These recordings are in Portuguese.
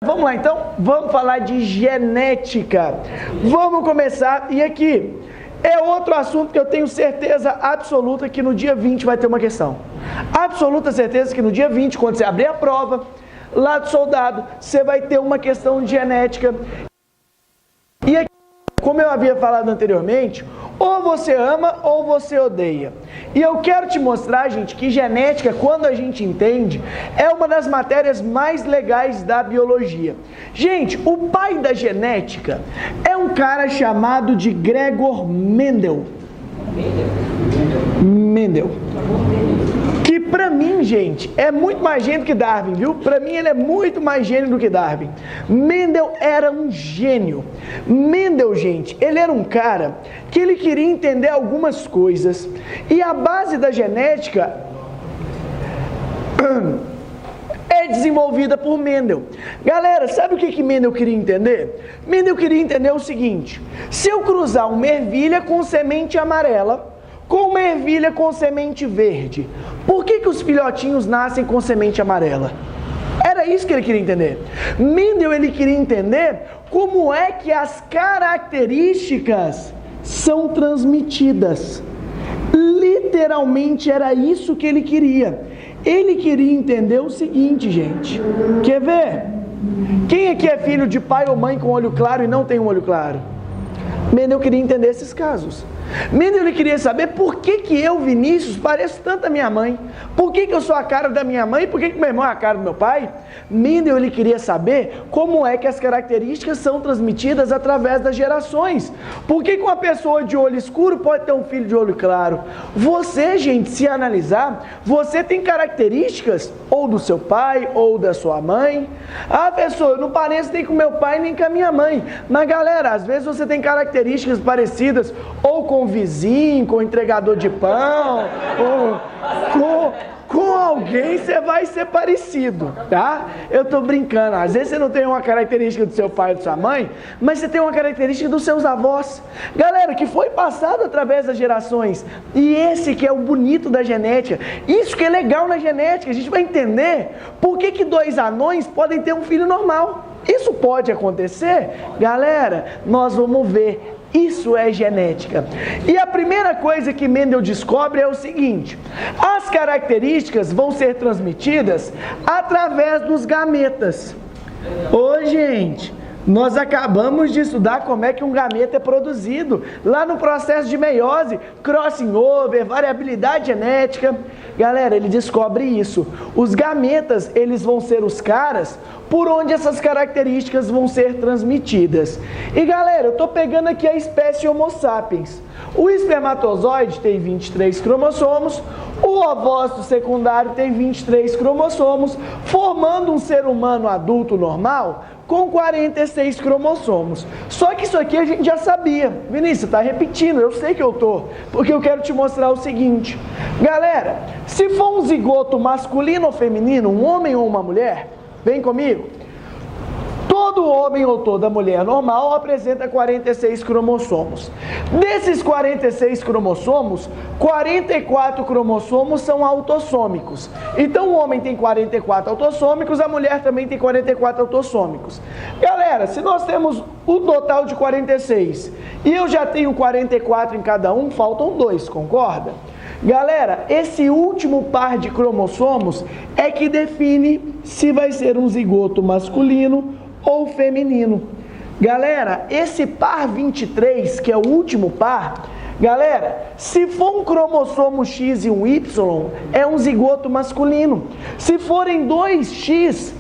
Vamos lá então, vamos falar de genética. Vamos começar, e aqui é outro assunto que eu tenho certeza absoluta que no dia 20 vai ter uma questão. Absoluta certeza que no dia 20, quando você abrir a prova lá do soldado, você vai ter uma questão de genética. E aqui, como eu havia falado anteriormente, ou você ama ou você odeia. E eu quero te mostrar, gente, que genética, quando a gente entende, é uma das matérias mais legais da biologia. Gente, o pai da genética é um cara chamado de Gregor Mendel. Que pra mim, gente, é muito mais gênio que Darwin, viu? Pra mim ele é muito mais gênio do que Darwin. Mendel era um gênio. Mendel, gente, ele era um cara que ele queria entender algumas coisas. E a base da genética é desenvolvida por Mendel. Galera, sabe o que Mendel queria entender? Mendel queria entender o seguinte: se eu cruzar uma ervilha com semente amarela com uma ervilha com semente verde, por que os filhotinhos nascem com semente amarela? Era isso que ele queria entender. Mendel, ele queria entender como é que as características são transmitidas. Literalmente era isso que ele queria. Ele queria entender o seguinte, gente. Quer ver? Quem aqui é filho de pai ou mãe com olho claro e não tem um olho claro? Mendel queria entender esses casos. Mendel, ele queria saber por que eu, Vinícius, pareço tanto a minha mãe. Por que eu sou a cara da minha mãe? Por que meu irmão é a cara do meu pai? Mendel, ele queria saber como é que as características são transmitidas através das gerações. Por que uma pessoa de olho escuro pode ter um filho de olho claro? Você, gente, se analisar, você tem características ou do seu pai ou da sua mãe. Ah, pessoa, eu não pareço nem com meu pai nem com a minha mãe. Mas, galera, às vezes você tem características parecidas ou com o vizinho, com o entregador de pão, ou com alguém você vai ser parecido, tá? Eu tô brincando, às vezes você não tem uma característica do seu pai ou da sua mãe, mas você tem uma característica dos seus avós. Galera, que foi passado através das gerações. E esse que é o bonito da genética. Isso que é legal na genética. A gente vai entender por que dois anões podem ter um filho normal. Isso pode acontecer? Galera, nós vamos ver. Isso é genética. E a primeira coisa que Mendel descobre é o seguinte: as características vão ser transmitidas através dos gametas. Ô, gente, nós acabamos de estudar como é que um gameta é produzido lá no processo de meiose, crossing over, variabilidade genética. Galera, ele descobre isso. Os gametas, eles vão ser os caras por onde essas características vão ser transmitidas. E galera, eu tô pegando aqui a espécie Homo sapiens. O espermatozoide tem 23 cromossomos, o ovócito secundário tem 23 cromossomos, formando um ser humano adulto normal com 46 cromossomos. Só que isso aqui a gente já sabia. Vinícius, tá repetindo, eu sei que eu tô, porque eu quero te mostrar o seguinte. Galera, se for um zigoto masculino ou feminino, um homem ou uma mulher, vem comigo. Todo homem ou toda mulher normal apresenta 46 cromossomos. Desses 46 cromossomos, 44 cromossomos são autossômicos. Então o homem tem 44 autossômicos, a mulher também tem 44 autossômicos. Galera, se nós temos o total de 46 e eu já tenho 44 em cada um, faltam 2, concorda? Galera, esse último par de cromossomos é que define se vai ser um zigoto masculino ou feminino. Galera, esse par 23, que é o último par, galera, se for um cromossomo X e um Y, é um zigoto masculino. Se forem 2X,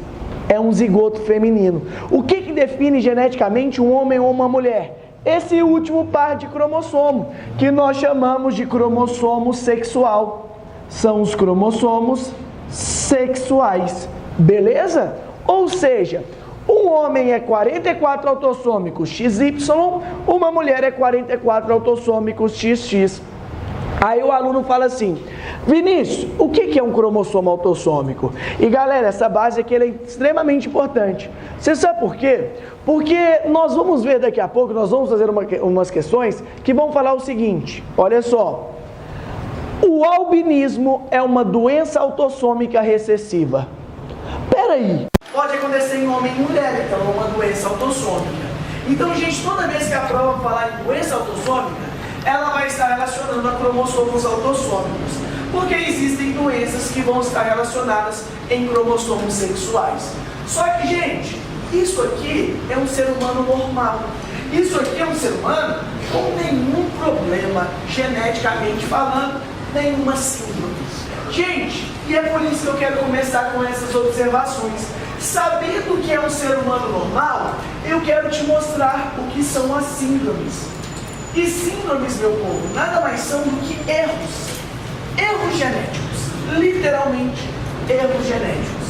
é um zigoto feminino. O que define geneticamente um homem ou uma mulher? Esse último par de cromossomo, que nós chamamos de cromossomo sexual. São os cromossomos sexuais, beleza? Ou seja, um homem é 44 autossômicos XY, uma mulher é 44 autossômicos XX. Aí o aluno fala assim: Vinícius, o que é um cromossomo autossômico? E galera, essa base aqui é extremamente importante. Você sabe por quê? Porque nós vamos ver daqui a pouco, nós vamos fazer umas questões que vão falar o seguinte, olha só. O albinismo é uma doença autossômica recessiva. Peraí, pode acontecer em homem e mulher, então é uma doença autossômica. Então, gente, toda vez que a prova falar em doença autossômica, ela vai estar relacionando a cromossomos autossômicos, porque existem doenças que vão estar relacionadas em cromossomos sexuais. Só que, gente, isso aqui é um ser humano normal. Isso aqui é um ser humano com nenhum problema, geneticamente falando, nenhuma síndrome. Gente, e é por isso que eu quero começar com essas observações. Sabendo que é um ser humano normal, eu quero te mostrar o que são as síndromes. E síndromes, meu povo, nada mais são do que erros genéticos, literalmente erros genéticos.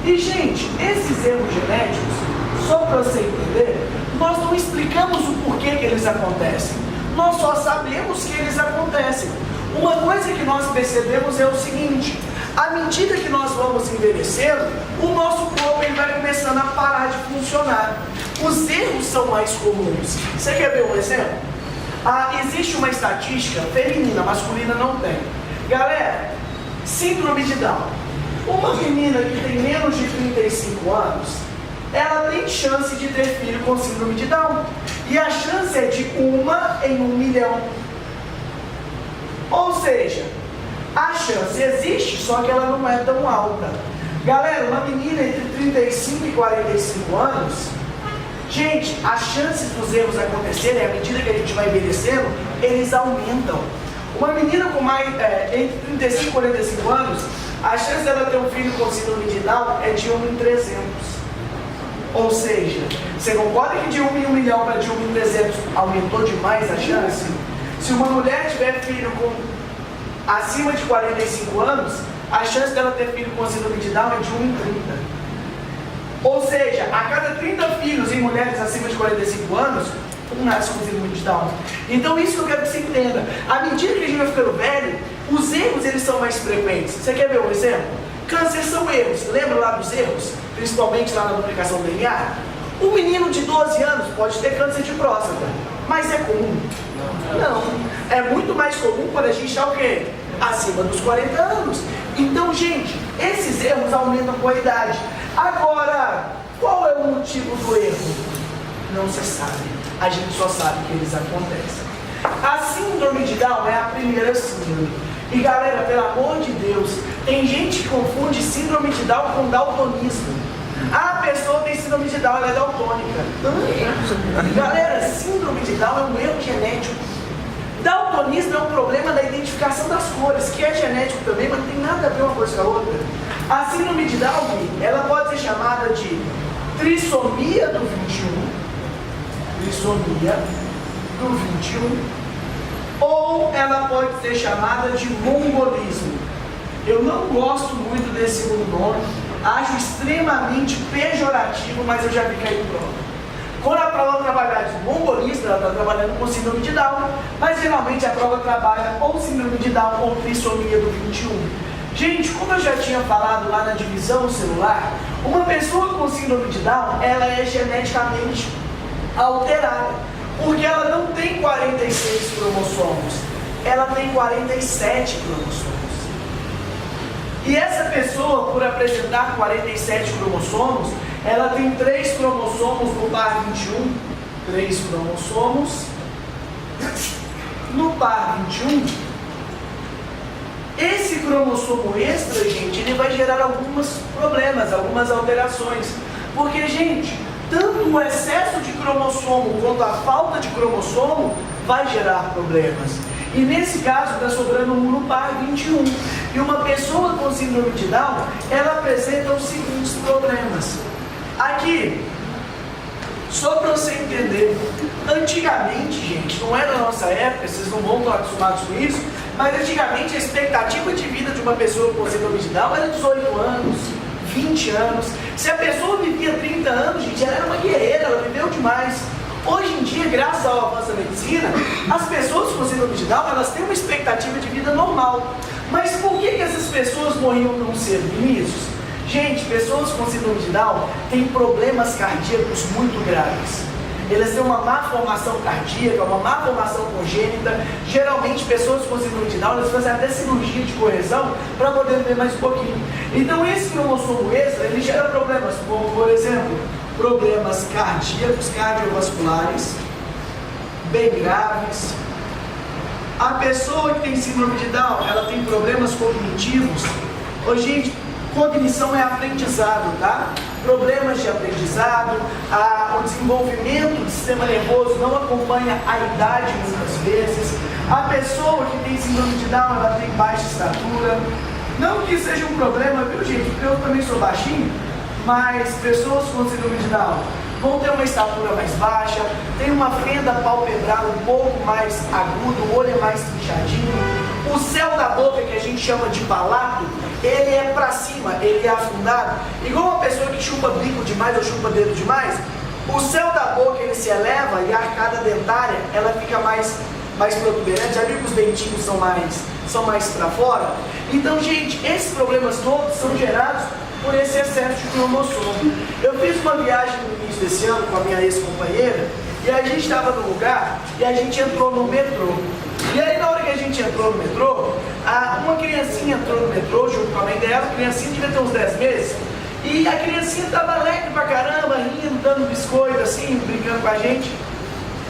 E, gente, esses erros genéticos, só para você entender, nós não explicamos o porquê que eles acontecem, nós só sabemos que eles acontecem. Uma coisa que nós percebemos é o seguinte: à medida que nós vamos envelhecendo, o nosso corpo ele vai começando a parar de funcionar. Os erros são mais comuns. Você quer ver um exemplo? Existe uma estatística feminina, masculina não tem. Galera, síndrome de Down. Uma menina que tem menos de 35 anos, ela tem chance de ter filho com síndrome de Down. E a chance é de 1 em 1 milhão. Ou seja, a chance existe, só que ela não é tão alta. Galera, uma menina entre 35 e 45 anos, gente, as chances dos erros acontecerem, à medida que a gente vai envelhecendo, eles aumentam. Uma menina com entre 35 e 45 anos, a chance dela ter um filho com síndrome de Down é de 1 em 300. Ou seja, você concorda que de 1 em 1 milhão para de 1 em 300 aumentou demais a chance? Se uma mulher tiver filho com acima de 45 anos, a chance dela ter filho com síndrome de Down é de 1 em 30. Ou seja, a cada 30 filhos em mulheres acima de 45 anos, um nasce com síndrome de Down. Então isso que eu quero que você entenda. À medida que a gente vai ficando velho, os erros eles são mais frequentes. Você quer ver um exemplo? Câncer são erros. Lembra lá dos erros? Principalmente lá na duplicação do DNA? Um menino de 12 anos pode ter câncer de próstata, mas é comum? Não. É muito mais comum quando a gente está o quê? Acima dos 40 anos. Então, gente, esses erros aumentam com a idade. Agora, qual é o motivo do erro? Não se sabe. A gente só sabe que eles acontecem. A síndrome de Down é a primeira síndrome. E galera, pelo amor de Deus, tem gente que confunde síndrome de Down com daltonismo. A pessoa tem síndrome de Down, ela é daltônica. Galera, síndrome de Down é um erro genético. Daltonismo é um problema da identificação das cores, que é genético também, mas não tem nada a ver uma coisa com a outra. A síndrome de Down, ela pode ser chamada de trissomia do 21, trissomia do 21, ou ela pode ser chamada de mongolismo. Eu não gosto muito desse segundo nome, acho extremamente pejorativo, mas eu já vi cair em prova. Quando a prova trabalhar de mongolismo, ela está trabalhando com síndrome de Down, mas geralmente a prova trabalha ou síndrome de Down ou trissomia do 21. Gente, como eu já tinha falado lá na divisão celular, uma pessoa com síndrome de Down, ela é geneticamente alterada, porque ela não tem 46 cromossomos, ela tem 47 cromossomos. E essa pessoa, por apresentar 47 cromossomos, ela tem 3 cromossomos no par 21, 3 cromossomos no par 21. Esse cromossomo extra, gente, ele vai gerar alguns problemas, algumas alterações. Porque, gente, tanto o excesso de cromossomo quanto a falta de cromossomo vai gerar problemas. E nesse caso está sobrando um no par 21. E uma pessoa com síndrome de Down, ela apresenta os seguintes problemas. Aqui, só para você entender, antigamente, gente, não era da nossa época, vocês não vão estar acostumados com isso, mas antigamente a expectativa de vida de uma pessoa com síndrome de Down era 18 anos, 20 anos. Se a pessoa vivia 30 anos, gente, ela era uma guerreira, ela viveu demais. Hoje em dia, graças ao avanço da medicina, as pessoas com síndrome de Down, elas têm uma expectativa de vida normal. Mas por que essas pessoas morriam tão cedo? Vinícius? Gente, pessoas com síndrome de Down têm problemas cardíacos muito graves. eles têm uma má formação cardíaca, uma má formação congênita. Geralmente, pessoas com síndrome de Down, eles fazem até cirurgia de correção para poder ver mais um pouquinho. Então, esse cromossomo extra, ele gera problemas, como, por exemplo, problemas cardíacos, cardiovasculares, bem graves. A pessoa que tem síndrome de Down, ela tem problemas cognitivos. Ô, gente, cognição é aprendizado, tá? Problemas de aprendizado, o desenvolvimento do sistema nervoso não acompanha a idade muitas vezes. A pessoa que tem síndrome de Down, ela tem baixa estatura. Não que seja um problema, viu, gente? Porque eu também sou baixinho, mas pessoas com síndrome de Down vão ter uma estatura mais baixa, tem uma fenda palpebral um pouco mais aguda, o olho é mais fechadinho. O céu da boca, que a gente chama de palato, ele é para cima, ele é afundado. Igual uma pessoa que chupa bico demais ou chupa dedo demais, o céu da boca ele se eleva e a arcada dentária ela fica mais protuberante. Já viu que os dentinhos são mais para fora? Então, gente, esses problemas todos são gerados por esse excesso de cromossomo. Eu fiz uma viagem no início desse ano com a minha ex-companheira e a gente estava no lugar e a gente entrou no metrô. E aí, na hora que a gente entrou no metrô, uma criancinha entrou no metrô junto com a mãe dela. A criancinha devia ter uns 10 meses. E a criancinha estava alegre pra caramba, rindo, dando biscoito assim, brincando com a gente.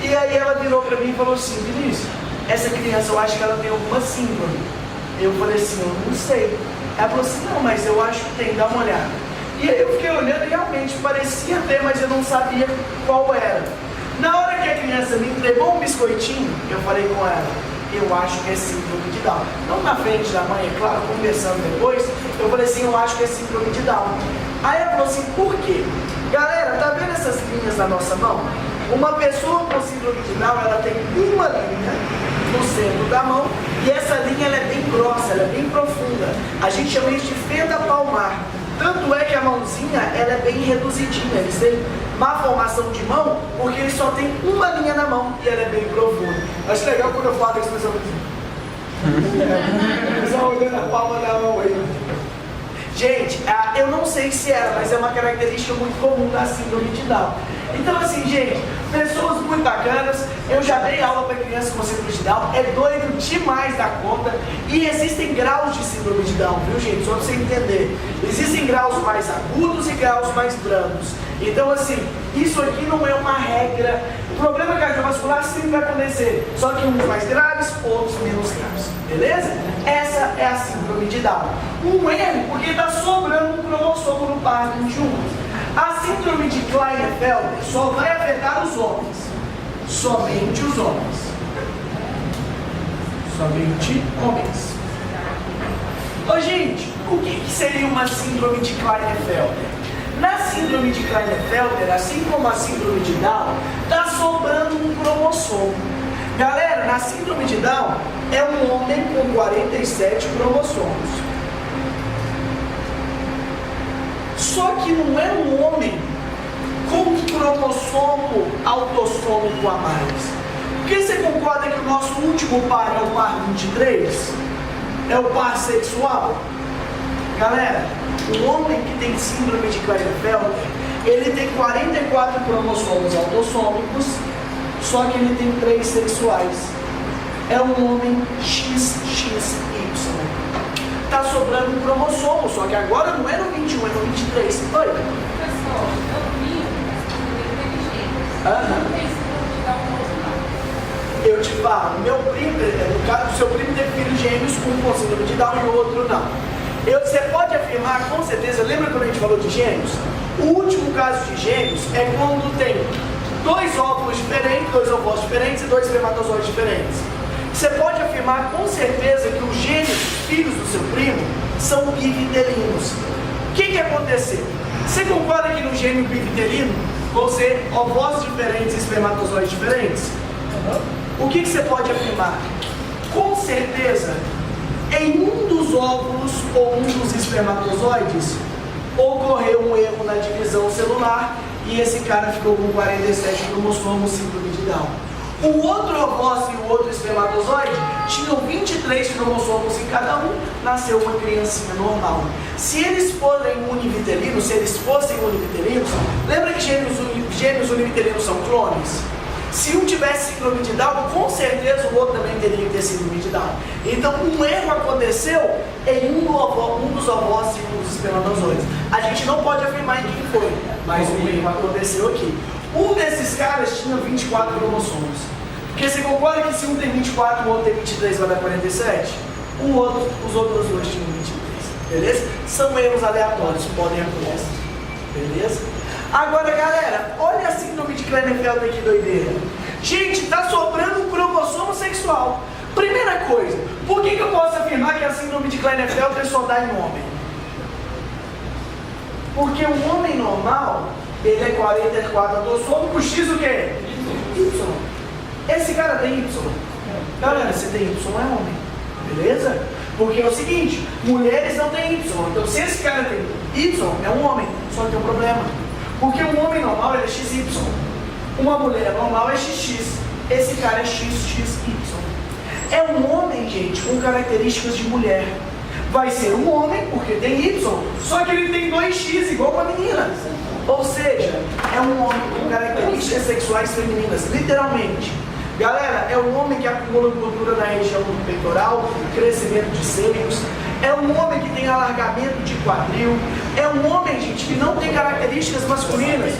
E aí ela virou pra mim e falou assim: Vinícius, essa criança, eu acho que ela tem alguma síndrome. Eu falei assim: eu não sei. Ela falou assim: não, mas eu acho que tem, dá uma olhada. E aí eu fiquei olhando e realmente parecia ter, mas eu não sabia qual era. Na hora que a criança me entregou um biscoitinho, eu falei com ela: eu acho que é síndrome de Down. Não na frente da mãe, é claro, conversando depois, eu falei assim: eu acho que é síndrome de Down. Aí ela falou assim: por quê? Galera, tá vendo essas linhas na nossa mão? Uma pessoa com síndrome de Down, ela tem uma linha no centro da mão e essa linha ela é bem grossa, ela é bem profunda. A gente chama isso de fenda palmar. Tanto é que a mãozinha ela é bem reduzidinha, eles têm má formação de mão porque eles só tem uma linha na mão e ela é bem profunda. Acho legal quando eu falo da expressão assim. Só olhando a palma da mão aí. Gente, eu não sei se era, mas é uma característica muito comum da síndrome de Down. Então assim, gente, pessoas muito bacanas. Eu já dei aula para crianças com síndrome de Down, é doido demais da conta. E existem graus de síndrome de Down, viu, gente? Só para você entender. Existem graus mais agudos e graus mais brandos. Então assim, isso aqui não é uma regra. O problema cardiovascular sempre vai acontecer, só que uns mais graves, outros menos graves. Beleza? Essa é a síndrome de Down. Um erro porque está sobrando um cromossomo no par 21. A síndrome de Klinefelter só vai afetar os homens. Somente os homens. Somente homens. Ô, gente, o que seria uma síndrome de Klinefelter? Na síndrome de Klinefelter, assim como a síndrome de Down, está sobrando um cromossomo. Galera, na síndrome de Down, é um homem com 47 cromossomos. Só que não é um homem com um cromossomo autossômico a mais. Porque você concorda que o nosso último par é o par 23? É o par sexual? Galera, o homem que tem síndrome de Klinefelter, ele tem 44 cromossomos autossômicos, só que ele tem 3 sexuais. É um homem XXY. Está sobrando um cromossomo, só que agora não é no 21, é no 23. Oi? Pessoal, eu vi inteligente. Eu te falo, meu primo, no caso do seu primo, teve filhos gêmeos, um com síndrome de Down e o outro não. Você pode afirmar com certeza, lembra quando a gente falou de gêmeos? O último caso de gêmeos é quando tem 2 óvulos diferentes, 2 ovócitos diferentes e 2 espermatozoides diferentes. Você pode afirmar com certeza que os gêmeos, filhos do seu primo, são bivitelinos. O que aconteceu? Você concorda que no gêmeo bivitelino vão ser ovócitos diferentes e espermatozoides diferentes? O que você pode afirmar? Com certeza, em um dos óvulos ou um dos espermatozoides, ocorreu um erro na divisão celular e esse cara ficou com 47 cromossomos, síndrome de Down. O outro ovócito e o outro espermatozoide tinham 23 cromossomos em cada um, nasceu uma criancinha normal. Se eles fossem univitelinos, lembra que gêmeos gêmeos univitelinos são clones? Se um tivesse síndrome de Down, com certeza o outro também teria que ter síndrome de Down. Então, um erro aconteceu em um dos avós e um dos espermatozoides. A gente não pode afirmar em quem foi, mas um erro aconteceu aqui. Um desses caras tinha 24 cromossomos. Porque você concorda que se um tem 24 e o outro tem 23, vai dar 47? Os outros dois tinham 23, beleza? São erros aleatórios, podem acontecer, beleza? Agora, galera, olha a síndrome de Klinefelter, que doideira. Gente, tá sobrando um cromossomo sexual. Primeira coisa, por que eu posso afirmar que a síndrome de Klinefelter só dá em homem? Porque o homem normal, ele é 44 autossômico, X o quê? Y. Esse cara tem Y. Galera, se tem Y é homem, beleza? Porque é o seguinte, mulheres não têm Y. Então se esse cara tem Y, é um homem, só que tem um problema. Porque um homem normal ele é XY. Uma mulher normal é XX. Esse cara é XXY. É um homem, gente, com características de mulher. Vai ser um homem, porque tem Y, só que ele tem 2X, igual uma menina. Ou seja, é um homem com características sexuais femininas, literalmente. Galera, é um homem que acumula gordura na região do peitoral, crescimento de seios. É um homem que tem alargamento de quadril. É um homem, gente, que não tem características masculinas.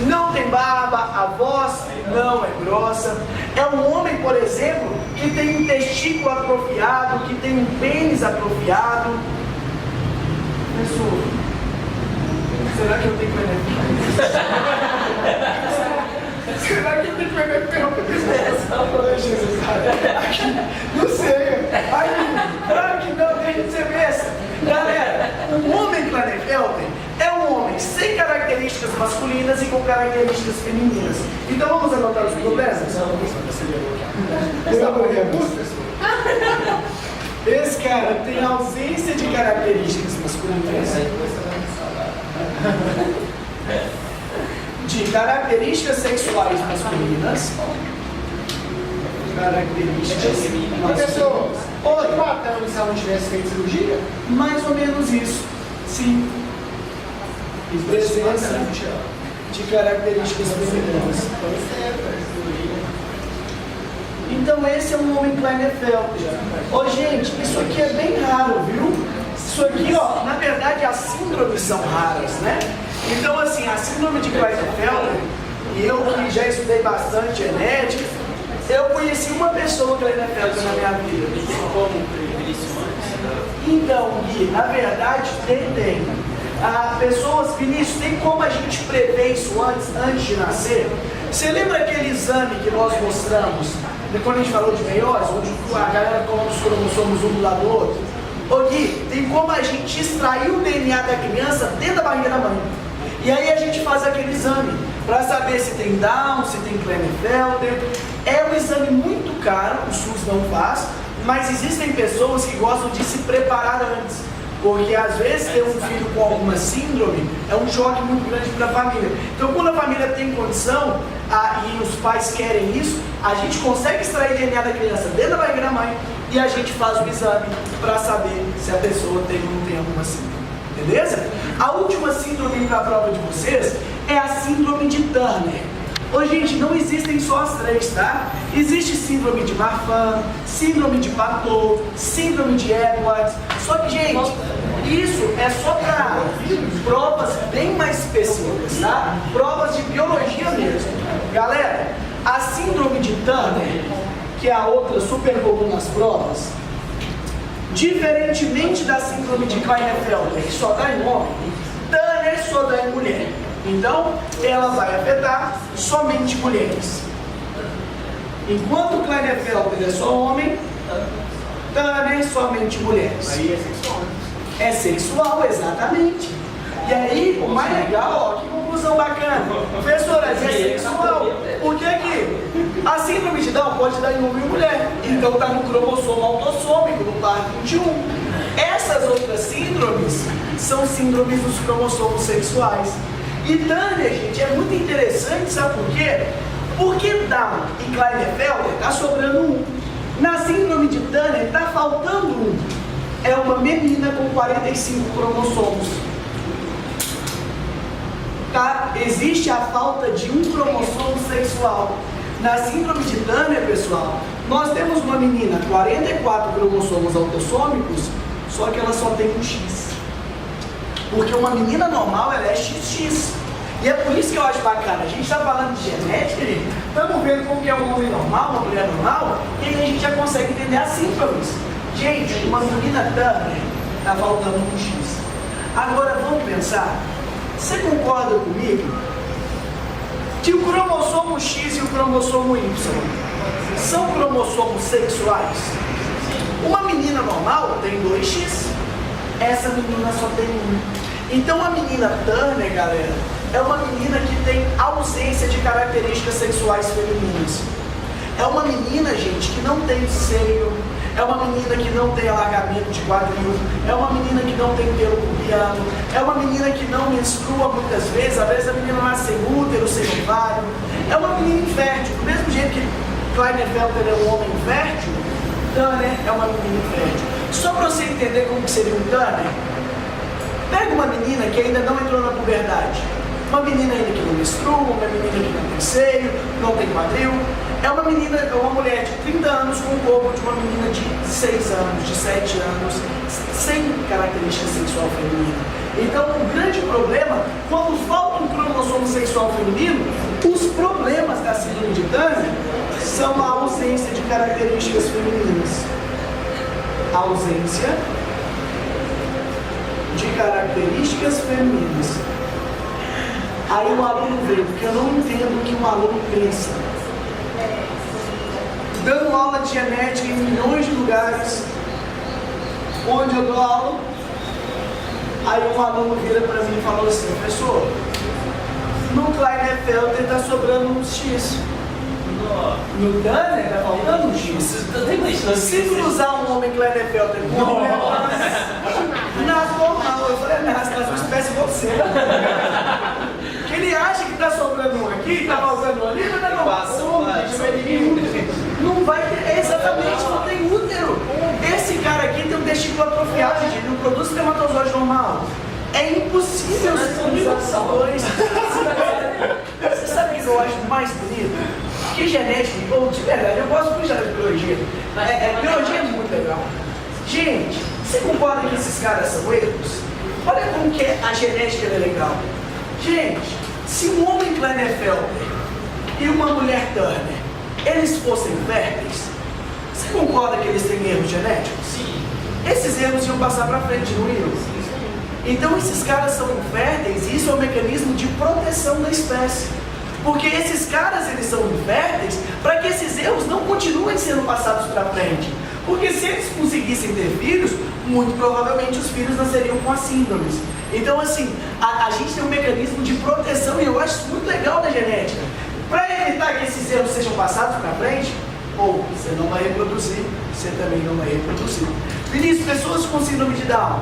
Não tem barba, a voz não é grossa. É um homem, por exemplo, que tem um testículo atrofiado, que tem um pênis atrofiado. Professor, será que eu tenho que será que eu tenho que pegar pergunta Jesus, não sei. Claro que não, deixa de ser besta. Galera, o homem Klinefelter é um homem sem características masculinas e com características femininas. Então vamos anotar os problemas? Esse cara tem ausência de características masculinas, de características sexuais masculinas. Características Professor, pode matar se ela não tivesse feito cirurgia? mais ou menos isso, sim. Presença de características femininas. Então esse é um homem Klinefelter. Ô gente, isso aqui é bem raro, viu? Isso aqui, ó, na verdade as síndromes são raras, né? Então assim, a síndrome de Klinefelter, e eu que já estudei bastante genética, eu conheci uma pessoa Klinefelter na minha vida. Então, Gui, na verdade tem. Pessoas, Vinícius, tem como a gente prever isso antes de nascer? Você lembra aquele exame que nós mostramos, quando a gente falou de meiose, onde a galera coloca os cromossomos um do lado do outro? Ô Gui, tem como a gente extrair o DNA da criança dentro da barriga da mãe. E aí a gente faz aquele exame, para saber se tem Down, se tem Klinefelter. É um exame muito caro, o SUS não faz, mas existem pessoas que gostam de se preparar antes. Porque às vezes ter um filho com alguma síndrome é um choque muito grande para a família. Então quando a família tem condição e os pais querem isso, a gente consegue extrair DNA da criança dentro da barriga da mãe e a gente faz o exame para saber se a pessoa tem ou não tem alguma síndrome. Beleza? A última síndrome para a prova de vocês é a síndrome de Turner. Ô gente, não existem só as três, tá? Existe síndrome de Marfan, síndrome de Patot, síndrome de Edwards. Só que, gente, isso é só para provas bem mais específicas, tá? Provas de biologia mesmo. Galera, a síndrome de Turner, que é a outra super comum nas provas, diferentemente da síndrome de Klinefelter, que só dá em homem, Turner só dá em mulher. Então, ela vai afetar somente mulheres. Enquanto o Klinefelter é só homem, Turner somente mulheres. Aí é sexual. É sexual, exatamente. E aí, o mais legal, ó, que conclusão bacana. Professora, é sexual. Por que que a síndrome de Down pode dar em homem e mulher? Então está no cromossomo autossômico, no par 21. Essas outras síndromes são síndromes dos cromossomos sexuais. E Turner, gente, é muito interessante, sabe por quê? Porque Down e Klinefelter está sobrando um. Na síndrome de Turner está faltando um. É uma menina com 45 cromossomos. Tá? Existe a falta de um cromossomo. pessoal? Na síndrome de Turner, pessoal, nós temos uma menina, 44 cromossomos autossômicos, só que ela só tem um X. Porque uma menina normal, ela é XX. E é por isso que eu acho bacana. A gente está falando de genética, gente. Estamos vendo como que é um homem normal, uma mulher normal, e aí a gente já consegue entender as síndromes. Gente, uma menina Turner está faltando um X. Agora vamos pensar. Você concorda comigo que o cromossomo X e o cromossomo Y são cromossomos sexuais? Uma menina normal tem 2X, essa menina só tem 1. Então a menina Turner, galera, é uma menina que tem ausência de características sexuais femininas. É uma menina, gente, que não tem seio, é uma menina que não tem alargamento de quadril, é uma menina que não tem pelo pubiano, é uma menina que não menstrua muitas vezes, às vezes a menina nasce sem útero, sem ovário, é uma menina infértil, do mesmo jeito que Klinefelter é um homem infértil, Turner é uma menina infértil. Só para você entender como que seria um Turner, pega uma menina que ainda não entrou na puberdade, uma menina ainda que não menstrua, uma menina que não tem seio, não tem quadril, é uma menina, uma mulher de 30 anos com o corpo de uma menina de 6 anos, de 7 anos, sem característica sexual feminina. Então, o grande problema, quando falta um cromossomo sexual feminino, os problemas da síndrome de Turner são a ausência de características femininas. A ausência de características femininas. Aí o aluno veio, porque eu não entendo o que um aluno pensa. Dando aula de genética em milhões de lugares, onde eu dou aula, aí um aluno vira para mim e falou assim: professor, no Klinefelter está sobrando um X. No Turner está faltando um X. Se cruzar um homem Klinefelter com uma mulher, nasce normal. Eu falei: nasce uma espécie de você. Ele acha que está sobrando um aqui, está faltando um ali, mas não não vai ter, exatamente, não tem útero. Esse cara aqui tem um testículo atrofiado, gente, ele não produz espermatozoide normal. É impossível se dois. Você sabe o que eu acho mais bonito? Que genética, ou de verdade, eu gosto muito de biologia. Biologia é muito legal. Gente, você concorda que esses caras são erros? Olha como que a genética é legal. Gente, se um homem Klinefelter e uma mulher Turner, eles fossem férteis, você concorda que eles têm erros genéticos? Sim. Esses erros iam passar para frente, não iam? Então esses caras são inférteis e isso é um mecanismo de proteção da espécie. Porque esses caras, eles são inférteis para que esses erros não continuem sendo passados para frente. Porque se eles conseguissem ter filhos, muito provavelmente os filhos nasceriam com as síndromes. Então assim, a gente tem um mecanismo de proteção e eu acho isso muito legal da genética. Para evitar que esses erros sejam passados para frente, ou você não vai reproduzir, você também não vai reproduzir. Vinícius, pessoas com síndrome de Down,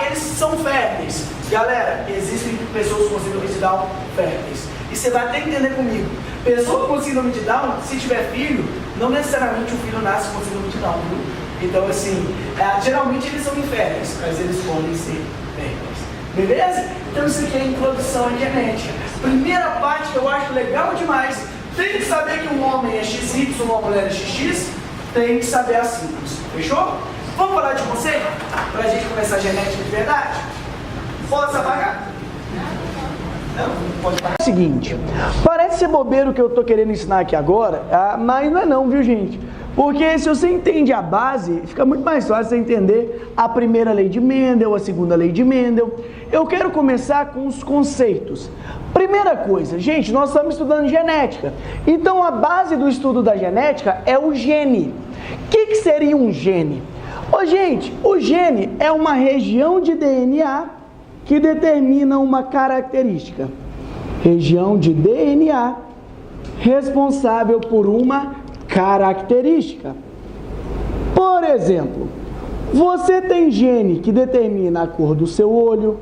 eles são férteis. Galera, existem pessoas com síndrome de Down férteis. E você vai até entender comigo. Pessoa com síndrome de Down, se tiver filho, não necessariamente o filho nasce com síndrome de Down, viu? Então assim, geralmente eles são inférteis, mas eles podem ser férteis. Beleza? Então isso aqui é a introdução à genética. Primeira parte que eu acho legal demais. Tem que saber que um homem é XY, uma mulher é XX. Tem que saber as síndromes. Fechou? Vamos falar de conceito? Para a gente começar a genética de verdade? Posso apagar? Não, pode apagar. É o seguinte, parece ser bobeiro o que eu estou querendo ensinar aqui agora, mas não é não, viu gente? Porque se você entende a base, fica muito mais fácil você entender a primeira lei de Mendel, a segunda lei de Mendel. Eu quero começar com os conceitos. Primeira coisa, gente, nós estamos estudando genética. Então a base do estudo da genética é o gene. O que seria um gene? Gente, o gene é uma região de DNA que determina uma característica. Região de DNA responsável por uma característica. Por exemplo, você tem gene que determina a cor do seu olho,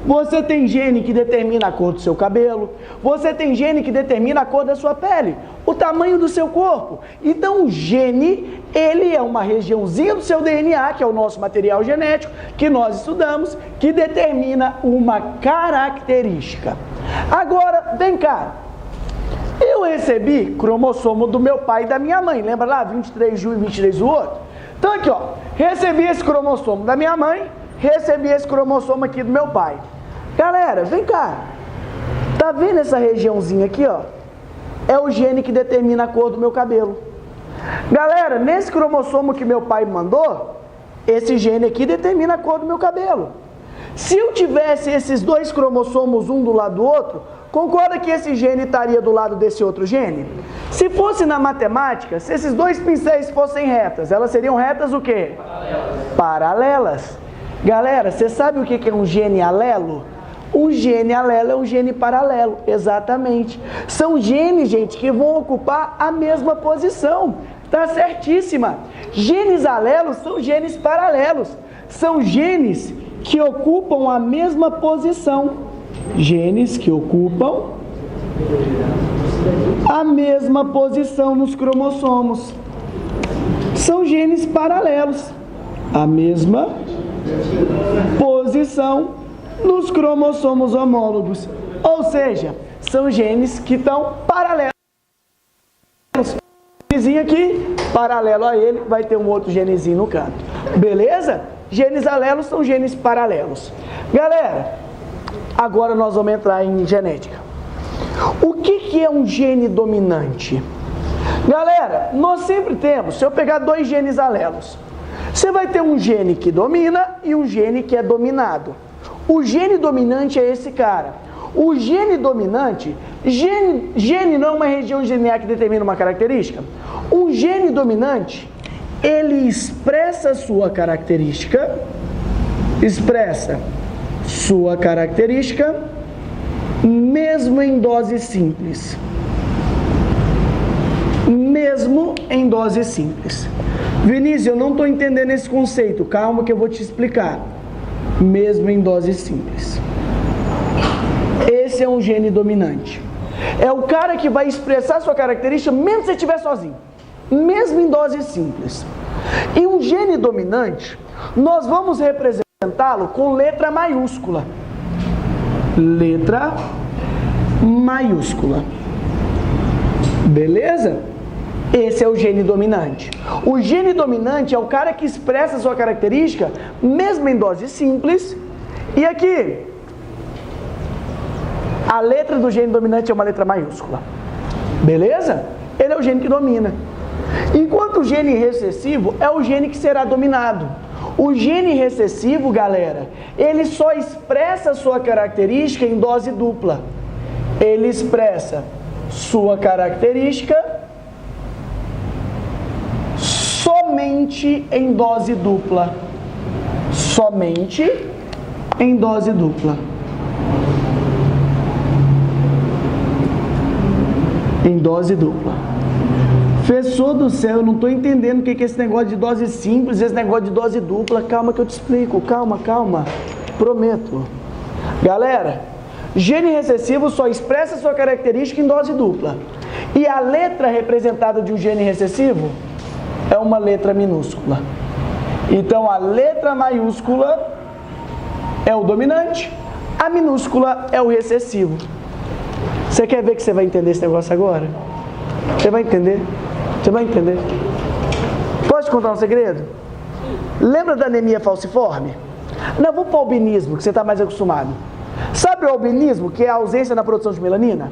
você tem gene que determina a cor do seu cabelo, você tem gene que determina a cor da sua pele, o tamanho do seu corpo. Então o gene, ele é uma regiãozinha do seu DNA, que é o nosso material genético, que nós estudamos, que determina uma característica. Agora, vem cá, Eu recebi cromossomo do meu pai e da minha mãe. Lembra lá? 23 de um e 23 do outro? Então aqui, ó. Recebi esse cromossomo da minha mãe, recebi esse cromossomo aqui do meu pai. Galera, vem cá. Tá vendo essa regiãozinha aqui, ó? É o gene que determina a cor do meu cabelo. Galera, nesse cromossomo que meu pai mandou, esse gene aqui determina a cor do meu cabelo. Se eu tivesse esses dois cromossomos um do lado do outro, concorda que esse gene estaria do lado desse outro gene? Se fosse na matemática, se esses dois pincéis fossem retas, elas seriam retas o quê? Paralelas. Galera, você sabe o que é um gene alelo? Um gene alelo é um gene paralelo, exatamente. São genes, gente, que vão ocupar a mesma posição. Tá certíssima. Genes alelos são genes paralelos. São genes que ocupam a mesma posição. Genes que ocupam a mesma posição nos cromossomos. São genes paralelos. A mesma posição nos cromossomos homólogos. Ou seja, são genes que estão paralelos. Genezinho aqui, paralelo a ele, vai ter um outro genezinho no canto. Beleza? Genes alelos são genes paralelos. Galera, agora nós vamos entrar em genética. O que é um gene dominante? Galera, nós sempre temos, se eu pegar dois genes alelos, você vai ter um gene que domina e um gene que é dominado. O gene dominante é esse cara. O gene dominante, gene não é uma região genética que determina uma característica. Um gene dominante, ele expressa sua característica, mesmo em dose simples. Mesmo em dose simples. Vinícius, eu não estou entendendo esse conceito. Calma que eu vou te explicar. Mesmo em dose simples. Esse é um gene dominante. É o cara que vai expressar sua característica mesmo se você estiver sozinho. Mesmo em dose simples. E um gene dominante, nós vamos representá-lo com letra maiúscula. Letra maiúscula. Beleza? Esse é o gene dominante. O gene dominante é o cara que expressa a sua característica mesmo em dose simples. E aqui, a letra do gene dominante é uma letra maiúscula. Beleza? Ele é o gene que domina. Enquanto o gene recessivo é o gene que será dominado. O gene recessivo, galera, ele só expressa a sua característica em dose dupla. Ele expressa sua característica somente em dose dupla. Somente em dose dupla. Em dose dupla. Professor do céu, eu não estou entendendo o que é esse negócio de dose simples, esse negócio de dose dupla. Calma que eu te explico, calma. Prometo. Galera, gene recessivo só expressa sua característica em dose dupla. E a letra representada de um gene recessivo é uma letra minúscula. Então a letra maiúscula é o dominante, a minúscula é o recessivo. Você quer ver que você vai entender esse negócio agora? Você vai entender? Você vai entender? Posso te contar um segredo? Lembra da anemia falciforme? Não, vamos para o albinismo, que você está mais acostumado. Sabe o albinismo, que é a ausência na produção de melanina?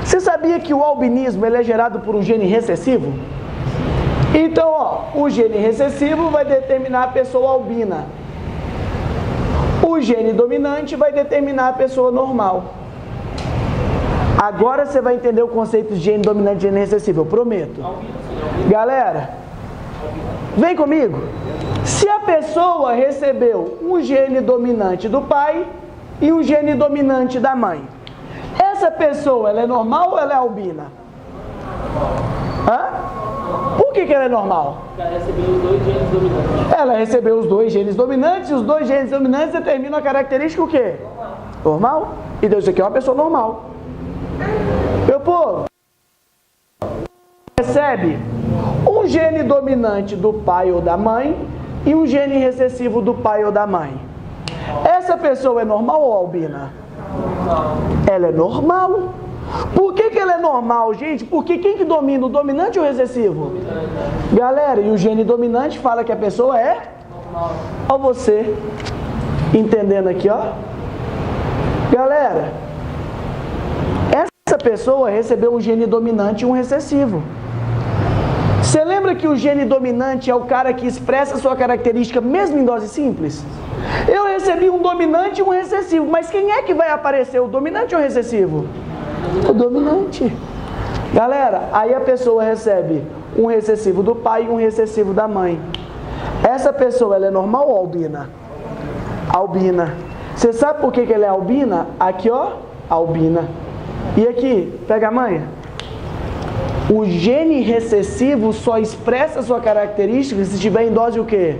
Você sabia que o albinismo ele é gerado por um gene recessivo? Então, ó, o gene recessivo vai determinar a pessoa albina. O gene dominante vai determinar a pessoa normal. Agora você vai entender o conceito de gene dominante e gene recessivo, eu prometo. Galera, vem comigo. Se a pessoa recebeu um gene dominante do pai e um gene dominante da mãe, essa pessoa, ela é normal ou ela é albina? Hã? Por que ela é normal? Ela recebeu os dois genes dominantes. Ela recebeu os dois genes dominantes e os dois genes dominantes determinam a característica o quê? Normal. Então isso aqui é uma pessoa normal. Meu povo, recebe um gene dominante do pai ou da mãe e um gene recessivo do pai ou da mãe. Essa pessoa é normal ou albina? Ela é normal. Por que ele é normal, gente? Porque quem que domina, o dominante ou o recessivo? Galera, e o gene dominante fala que a pessoa é? Ó você, entendendo aqui, ó. Galera, essa pessoa recebeu um gene dominante e um recessivo. Você lembra que o gene dominante é o cara que expressa a sua característica mesmo em dose simples? Eu recebi um dominante e um recessivo, mas quem é que vai aparecer, o dominante ou o recessivo? O dominante. Galera, aí a pessoa recebe um recessivo do pai e um recessivo da mãe. Essa pessoa, ela é normal ou albina? Albina. Você sabe por que ela é albina? Aqui, ó, albina. E aqui, pega a manha. O gene recessivo só expressa a sua característica se estiver em dose o quê?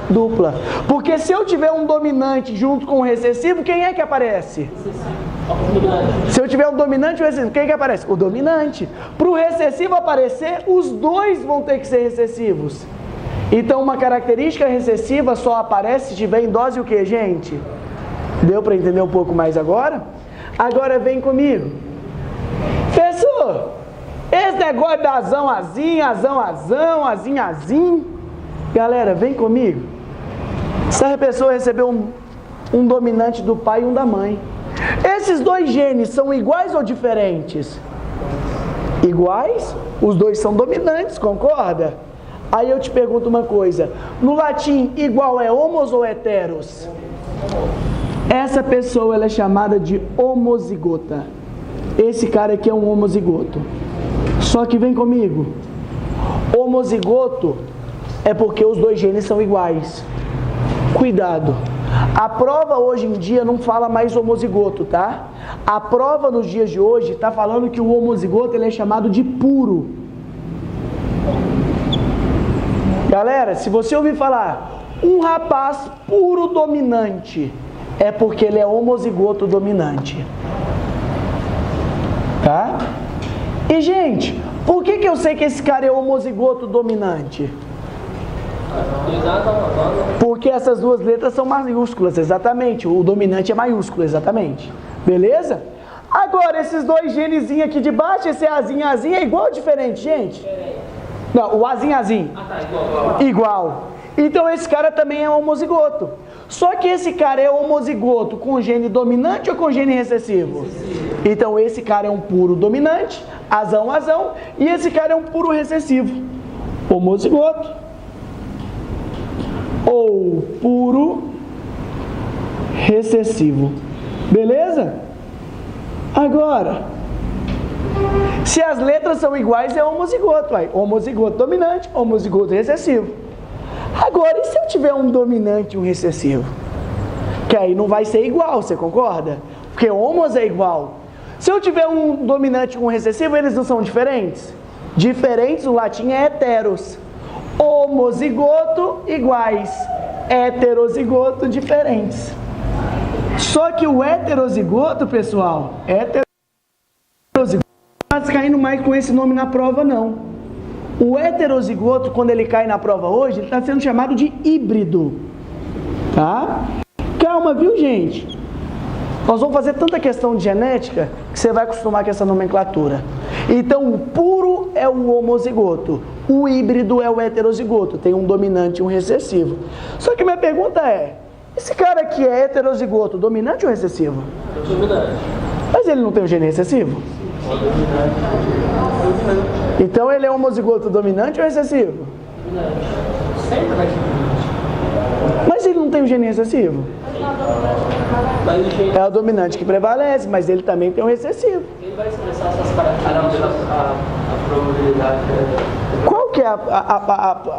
Dupla. Porque se eu tiver um dominante junto com um recessivo, quem é que aparece? Se eu tiver um dominante e um recessivo, quem é que aparece? O dominante. Para o recessivo aparecer, os dois vão ter que ser recessivos. Então uma característica recessiva só aparece se estiver em dose o quê, gente? Deu para entender um pouco mais agora? Agora vem comigo. Professor, esse negócio da azão, azim. Galera, vem comigo. Essa pessoa recebeu um dominante do pai e um da mãe. Esses dois genes são iguais ou diferentes? Iguais? Os dois são dominantes, concorda? Aí eu te pergunto uma coisa. No latim, igual é homos ou heteros? Essa pessoa ela é chamada de homozigota. Esse cara aqui é um homozigoto. Só que vem comigo. Homozigoto é porque os dois genes são iguais. Cuidado. A prova hoje em dia não fala mais homozigoto, tá? A prova nos dias de hoje está falando que o homozigoto ele é chamado de puro. Galera, se você ouvir falar um rapaz puro dominante, é porque ele é homozigoto dominante. Tá? E gente, por que eu sei que esse cara é homozigoto dominante? Porque essas duas letras são maiúsculas, exatamente. O dominante é maiúsculo, exatamente. Beleza? Agora, esses dois genezinhos aqui de baixo, esse azinho é igual ou diferente, gente? Não, o azinho. Igual. Então esse cara também é homozigoto. Só que esse cara é homozigoto com gene dominante ou com gene recessivo? Então esse cara é um puro dominante, azão, e esse cara é um puro recessivo. Homozigoto ou puro recessivo. Beleza? Agora, se as letras são iguais, é homozigoto. Homozigoto dominante, homozigoto recessivo. Agora, e se eu tiver um dominante e um recessivo? Que aí não vai ser igual, você concorda? Porque homos é igual. Se eu tiver um dominante e um recessivo, eles não são diferentes? Diferentes, o latim é heteros. Homozigoto iguais, heterozigoto diferentes. Só que o heterozigoto, pessoal, heterozigoto não está caindo mais com esse nome na prova, não. O heterozigoto, quando ele cai na prova hoje, ele está sendo chamado de híbrido. Tá? Calma, viu, gente? Nós vamos fazer tanta questão de genética que você vai acostumar com essa nomenclatura. Então, o puro é o homozigoto, o híbrido é o heterozigoto, tem um dominante e um recessivo. Só que minha pergunta é, esse cara aqui é heterozigoto, dominante ou recessivo? Dominante. Mas ele não tem o gene recessivo? Então ele é homozigoto dominante ou recessivo? Sempre vai ser dominante. Mas ele não tem o gene recessivo? É o dominante que prevalece, mas ele também tem o recessivo. Ele vai expressar essas características, a probabilidade. Qual que é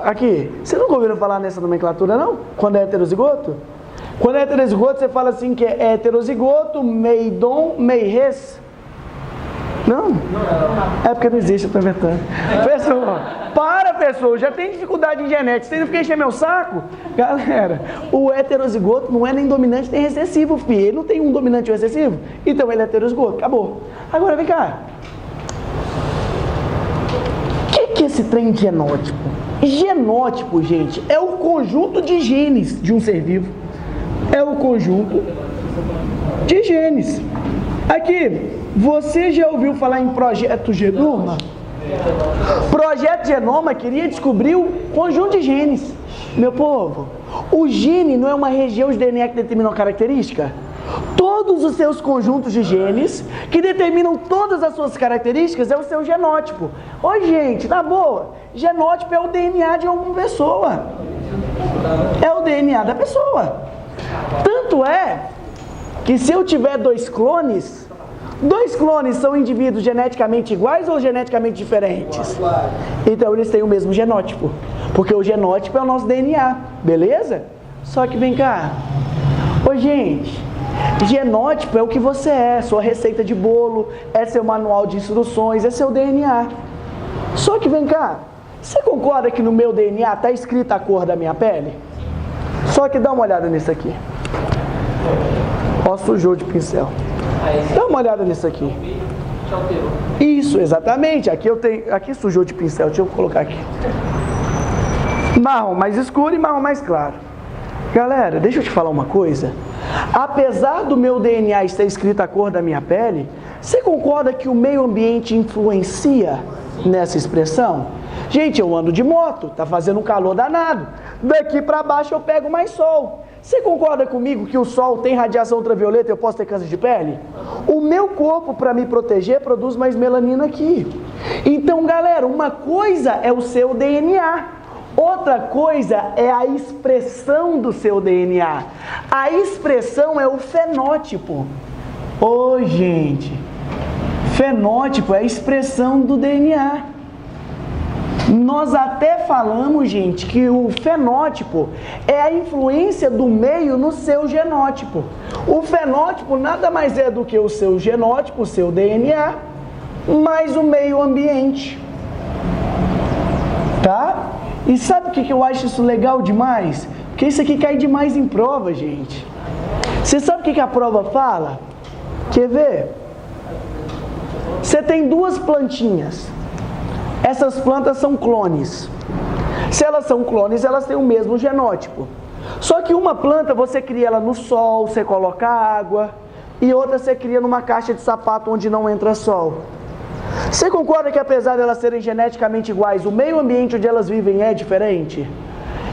aqui? Você nunca ouviu falar nessa nomenclatura, não? Quando é heterozigoto? Quando é heterozigoto, você fala assim que é heterozigoto, meidon, meirres. Não? É porque não existe, eu tô inventando. Pessoal, já tem dificuldade em genética, vocês não ficam enchendo meu saco? Galera, o heterozigoto não é nem dominante nem recessivo, filho. Ele não tem um dominante e um recessivo, então ele é heterozigoto, acabou. Agora vem cá. O que é esse trem de genótipo? Genótipo, gente, é o conjunto de genes de um ser vivo. É o conjunto de genes. Aqui. você já ouviu falar em Projeto Genoma? Projeto Genoma queria descobrir o conjunto de genes. Meu povo, o gene não é uma região de DNA que determina uma característica? Todos os seus conjuntos de genes, que determinam todas as suas características, é o seu genótipo. Oi, gente, na boa, genótipo é o DNA de alguma pessoa. É o DNA da pessoa. Tanto é que se eu tiver dois clones são indivíduos geneticamente iguais ou geneticamente diferentes? Então eles têm o mesmo genótipo, porque o genótipo é o nosso DNA, beleza? Só que vem cá, ô gente, genótipo é o que você é, sua receita de bolo, é seu manual de instruções, é seu DNA. Só que vem cá, você concorda que no meu DNA está escrita a cor da minha pele? Só que dá uma olhada nisso aqui. Ó, sujou de pincel. Dá uma olhada nisso aqui. Isso, exatamente. Aqui sujou de pincel. Deixa eu colocar aqui. Marrom mais escuro e marrom mais claro. Galera, deixa eu te falar uma coisa. Apesar do meu DNA estar escrito a cor da minha pele, você concorda que o meio ambiente influencia nessa expressão? Gente, eu ando de moto, tá fazendo um calor danado. Daqui para baixo eu pego mais sol. Você concorda comigo que o sol tem radiação ultravioleta e eu posso ter câncer de pele? O meu corpo, para me proteger, produz mais melanina aqui. Então, galera, uma coisa é o seu DNA, outra coisa é a expressão do seu DNA. A expressão é o fenótipo. Ô, gente, fenótipo é a expressão do DNA. Nós até falamos, gente, que o fenótipo é a influência do meio no seu genótipo. O fenótipo nada mais é do que o seu genótipo, o seu DNA, mais o meio ambiente. Tá? E sabe o que eu acho isso legal demais? Porque isso aqui cai demais em prova, gente. Você sabe o que a prova fala? Quer ver? Você tem duas plantinhas. Essas plantas são clones. Se elas são clones, elas têm o mesmo genótipo. Só que uma planta você cria ela no sol, você coloca água, e outra você cria numa caixa de sapato onde não entra sol. Você concorda que apesar de elas serem geneticamente iguais, o meio ambiente onde elas vivem é diferente?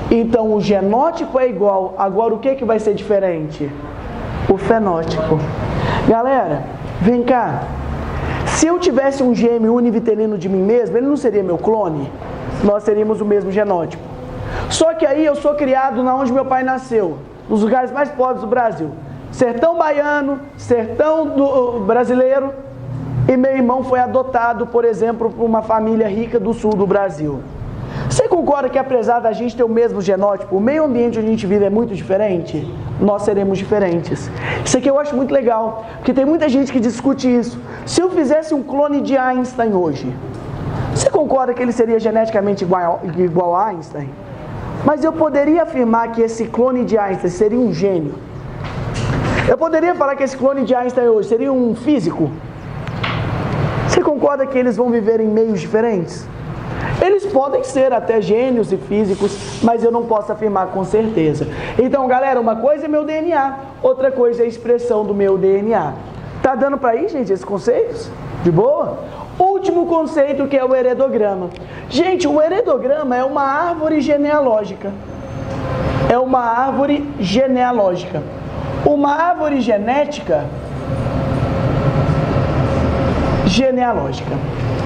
Então o genótipo é igual, agora o que vai ser diferente? O fenótipo. Galera, vem cá. Se eu tivesse um gêmeo univitelino de mim mesmo, ele não seria meu clone? Nós teríamos o mesmo genótipo. Só que aí eu sou criado na onde meu pai nasceu, nos lugares mais pobres do Brasil. Sertão baiano, sertão brasileiro, e meu irmão foi adotado, por exemplo, por uma família rica do sul do Brasil. Você concorda que apesar da gente ter o mesmo genótipo, o meio ambiente onde a gente vive é muito diferente? Nós seremos diferentes. Isso aqui eu acho muito legal, porque tem muita gente que discute isso. Se eu fizesse um clone de Einstein hoje, você concorda que ele seria geneticamente igual a Einstein? Mas eu poderia afirmar que esse clone de Einstein seria um gênio? Eu poderia falar que esse clone de Einstein hoje seria um físico? Você concorda que eles vão viver em meios diferentes? Eles podem ser até gênios e físicos, mas eu não posso afirmar com certeza. Então, galera, uma coisa é meu DNA, outra coisa é a expressão do meu DNA. Tá dando para ir, gente, esses conceitos? De boa? Último conceito, que é o heredograma. Gente, o heredograma é uma árvore genealógica. É uma árvore genealógica. Uma árvore genética genealógica,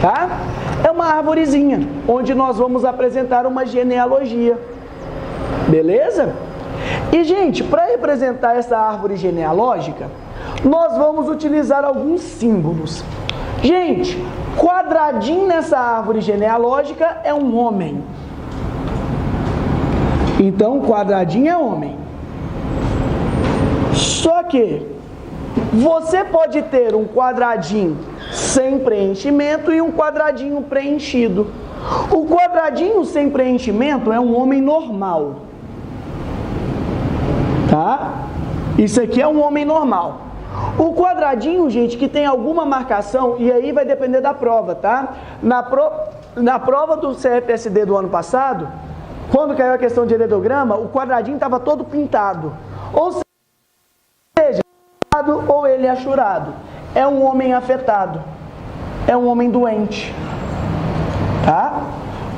tá? É uma árvorezinha, onde nós vamos apresentar uma genealogia. Beleza? E, gente, para representar essa árvore genealógica, nós vamos utilizar alguns símbolos. Gente, quadradinho nessa árvore genealógica é um homem. Então, quadradinho é homem. Só que você pode ter um quadradinho sem preenchimento e um quadradinho preenchido. O quadradinho sem preenchimento é um homem normal. Tá? Isso aqui é um homem normal. O quadradinho, gente, que tem alguma marcação, e aí vai depender da prova, tá? Na prova do CFSD do ano passado, quando caiu a questão de heredograma, o quadradinho estava todo pintado. Ou seja, ou ele é achurado. é um homem afetado, é um homem doente, tá?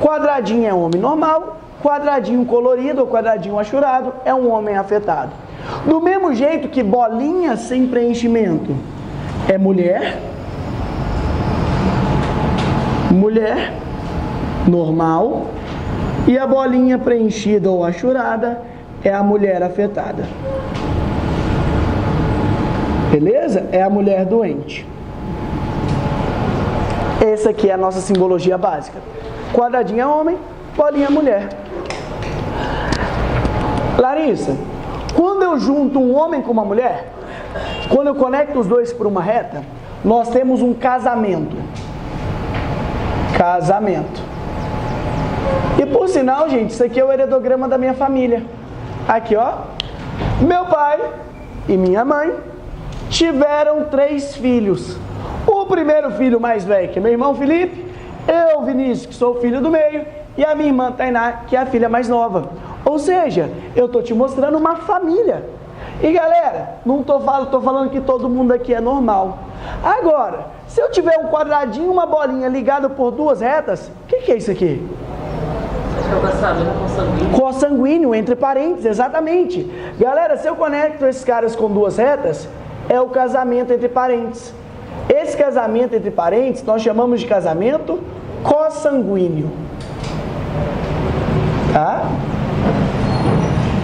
Quadradinho é um homem normal, quadradinho colorido ou quadradinho achurado é um homem afetado. Do mesmo jeito que bolinha sem preenchimento é mulher normal, e a bolinha preenchida ou achurada é a mulher afetada. Beleza? É a mulher doente. Essa aqui é a nossa simbologia básica. Quadradinho é homem, bolinha é mulher. Larissa, quando eu junto um homem com uma mulher, quando eu conecto os dois por uma reta, nós temos um casamento. Casamento. E por sinal, gente, isso aqui é o heredograma da minha família. Aqui, ó. Meu pai e minha mãe tiveram 3 filhos. O primeiro filho mais velho, que é meu irmão Felipe, eu, Vinícius, que sou o filho do meio, e a minha irmã Tainá, que é a filha mais nova. Ou seja, eu tô te mostrando uma família. E galera, não tô falando que todo mundo aqui é normal. Agora, se eu tiver um quadradinho, uma bolinha ligada por 2 retas, o que é isso aqui? Consanguíneo, entre parênteses, exatamente. Galera, se eu conecto esses caras com 2 retas, é o casamento entre parênteses. Esse casamento entre parênteses, nós chamamos de casamento consanguíneo. Tá?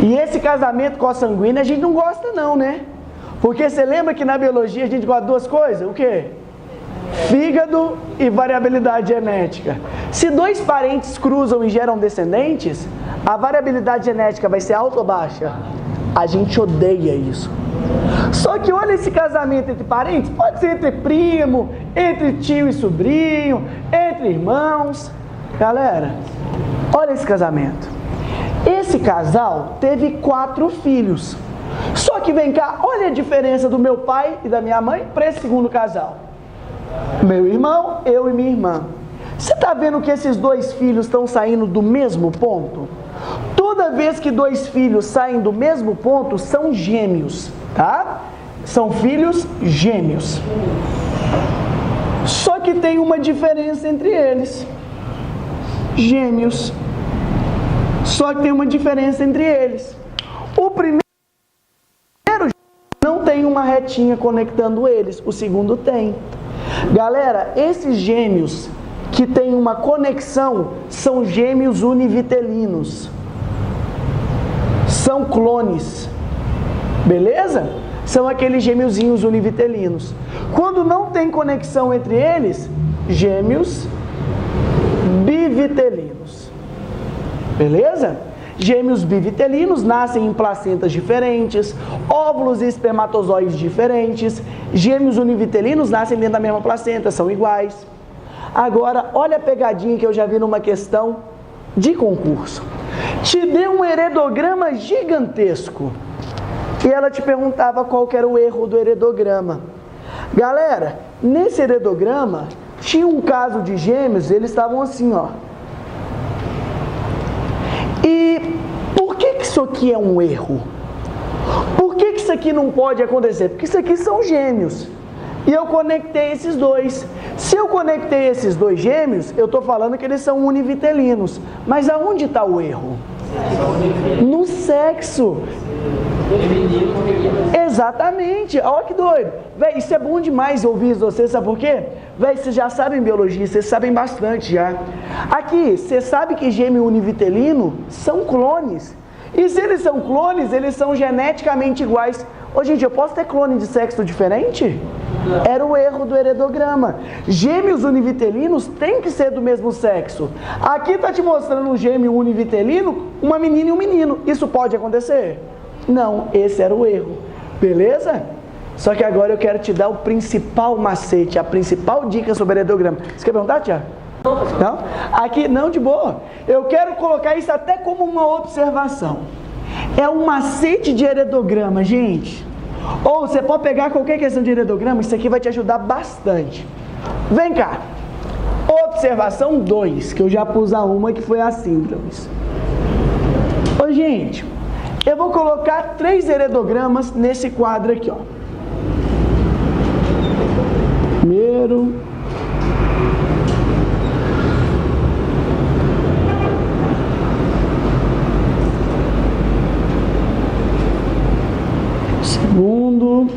E esse casamento consanguíneo a gente não gosta não, né? Porque você lembra que na biologia a gente gosta de 2 coisas? O quê? Fígado e variabilidade genética. Se 2 parentes cruzam e geram descendentes, a variabilidade genética vai ser alta ou baixa? A gente odeia isso. Só que olha esse casamento entre parentes, pode ser entre primo, entre tio e sobrinho, entre irmãos. Galera, olha esse casamento. Esse casal teve 4 filhos. Só que vem cá, olha a diferença do meu pai e da minha mãe para esse segundo casal. Meu irmão, eu e minha irmã. Você está vendo que esses 2 filhos estão saindo do mesmo ponto? Toda vez que 2 filhos saem do mesmo ponto, são gêmeos, tá? São filhos gêmeos. Só que tem uma diferença entre eles. Gêmeos. Só que tem uma diferença entre eles. O primeiro não tem uma retinha conectando eles, o segundo tem. Galera, esses gêmeos que tem uma conexão são gêmeos univitelinos. São clones. Beleza? São aqueles gêmeozinhos univitelinos. Quando não tem conexão entre eles, gêmeos bivitelinos. Beleza? Gêmeos bivitelinos nascem em placentas diferentes, óvulos e espermatozoides diferentes. Gêmeos univitelinos nascem dentro da mesma placenta, são iguais. Agora, olha a pegadinha que eu já vi numa questão de concurso. Te deu um heredograma gigantesco e ela te perguntava qual que era o erro do heredograma. Galera, nesse heredograma tinha um caso de gêmeos, eles estavam assim, ó. E por que isso aqui é um erro? Por que isso aqui não pode acontecer? Porque isso aqui são gêmeos. E eu conectei esses 2. Se eu conectei esses 2 gêmeos, eu estou falando que eles são univitelinos. Mas aonde está o erro? No sexo. Exatamente. Olha que doido. Véi, isso é bom demais ouvir isso de vocês, sabe por quê? Véi, vocês já sabem biologia, vocês sabem bastante já. Aqui, você sabe que gêmeo univitelino são clones. E se eles são clones, eles são geneticamente iguais. Ô, gente, eu posso ter clone de sexo diferente? Era o erro do heredograma. Gêmeos univitelinos têm que ser do mesmo sexo. Aqui está te mostrando um gêmeo univitelino, uma menina e um menino. Isso pode acontecer? Não, esse era o erro. Beleza? Só que agora eu quero te dar o principal macete, a principal dica sobre heredograma. Você quer perguntar, Tiago? Não? Aqui, não, de boa. Eu quero colocar isso até como uma observação. É um macete de heredograma, gente. Ou você pode pegar qualquer questão de heredograma, isso aqui vai te ajudar bastante. Vem cá. Observação 2, que eu já pus a uma, que foi as síndromes. Ô, gente, eu vou colocar 3 heredogramas nesse quadro aqui, ó. primeiro. Segundo.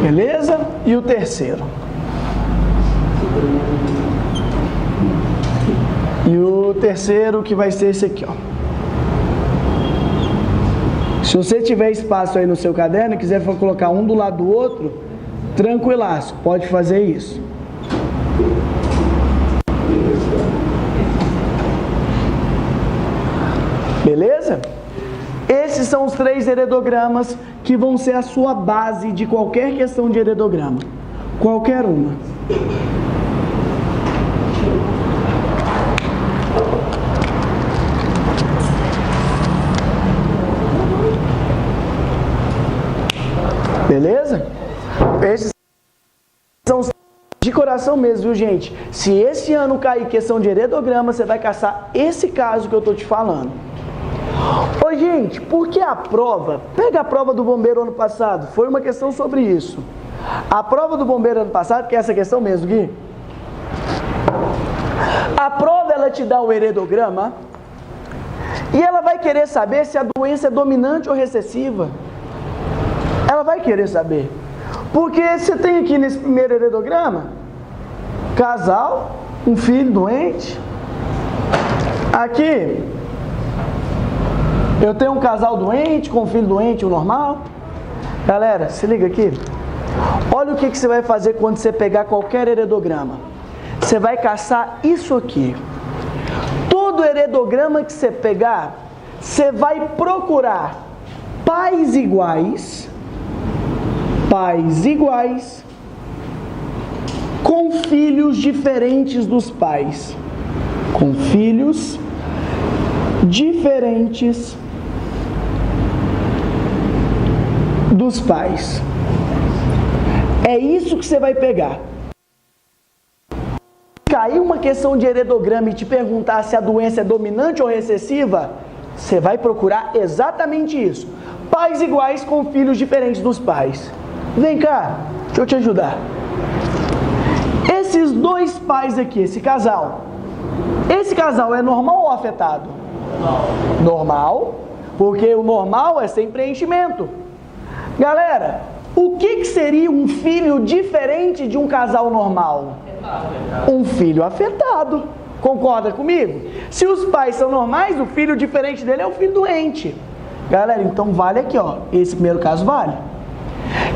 Beleza? E o terceiro? E o terceiro que vai ser esse aqui, ó. Se você tiver espaço aí no seu caderno e quiser colocar um do lado do outro, tranquilaço, pode fazer isso. Beleza? Esses são os 3 heredogramas que vão ser a sua base de qualquer questão de heredograma. Qualquer uma. Beleza? Esses são os de coração mesmo, viu, gente? Se esse ano cair questão de heredograma, você vai caçar esse caso que eu tô te falando. Ô, gente, porque a prova, pega a prova do bombeiro ano passado, foi uma questão sobre isso. A prova do bombeiro ano passado, que é essa questão mesmo, Gui. A prova, ela te dá o heredograma e ela vai querer saber se a doença é dominante ou recessiva. Ela vai querer saber. Porque você tem aqui nesse primeiro heredograma, casal, um filho doente. Aqui, eu tenho um casal doente, com um filho doente, o normal. Galera, se liga aqui. Olha o que você vai fazer quando você pegar qualquer heredograma. Você vai caçar isso aqui. Todo heredograma que você pegar, você vai procurar pais iguais com filhos diferentes dos pais. Com filhos diferentes dos pais. É isso que você vai pegar. Cair uma questão de heredograma e te perguntar se a doença é dominante ou recessiva, você vai procurar exatamente isso. Pais iguais com filhos diferentes dos pais. Vem cá, deixa eu te ajudar. Esses 2 pais aqui, esse casal é normal ou afetado? Normal, porque o normal é sem preenchimento. Galera, o que seria um filho diferente de um casal normal? Um filho afetado. Concorda comigo? Se os pais são normais, o filho diferente dele é o filho doente. Galera, então vale aqui, ó. Esse primeiro caso vale.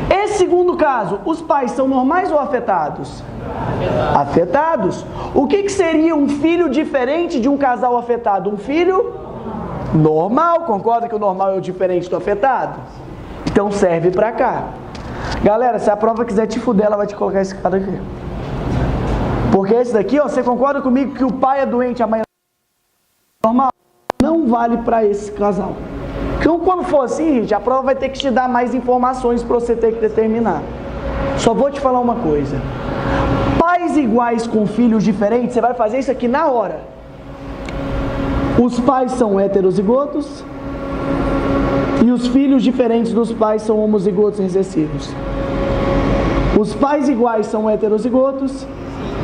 Esse segundo caso, os pais são normais ou afetados? Afetados. O que seria um filho diferente de um casal afetado? Um filho normal. Concorda que o normal é o diferente do afetado? Então serve pra cá. Galera, se a prova quiser te fuder, ela vai te colocar esse cara aqui. Porque esse daqui, ó, você concorda comigo que o pai é doente, a mãe é normal? Não vale pra esse casal. Então, quando for assim, gente, a prova vai ter que te dar mais informações para você ter que determinar. Só vou te falar uma coisa. Pais iguais com filhos diferentes, você vai fazer isso aqui na hora. Os pais são heterozigotos e os filhos diferentes dos pais são homozigotos recessivos. Os pais iguais são heterozigotos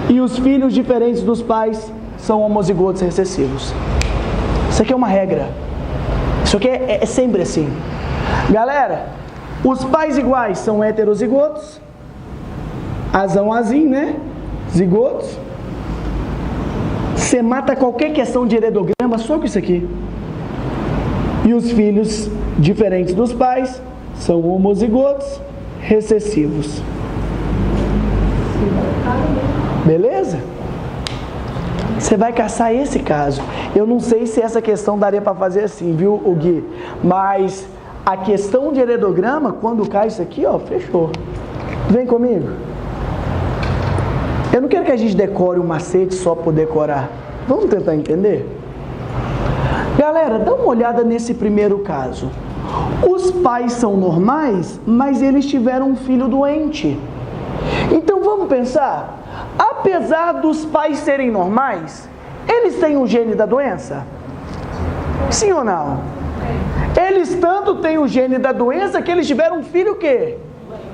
e os filhos diferentes dos pais são homozigotos recessivos. Isso aqui é uma regra. Isso aqui é sempre assim. Galera, os pais iguais são heterozigotos. Azão, azim, né? Zigotos. Você mata qualquer questão de heredograma só com isso aqui. E os filhos diferentes dos pais são homozigotos recessivos. Beleza? Você vai caçar esse caso. Eu não sei se essa questão daria para fazer assim, viu, Gui? Mas a questão de heredograma, quando cai isso aqui, ó, fechou. Vem comigo. Eu não quero que a gente decore um macete só por decorar. Vamos tentar entender? Galera, dá uma olhada nesse primeiro caso. Os pais são normais, mas eles tiveram um filho doente. Então vamos pensar. A apesar dos pais serem normais, eles têm o gene da doença? Sim ou não? Eles tanto têm o gene da doença que eles tiveram um filho o quê?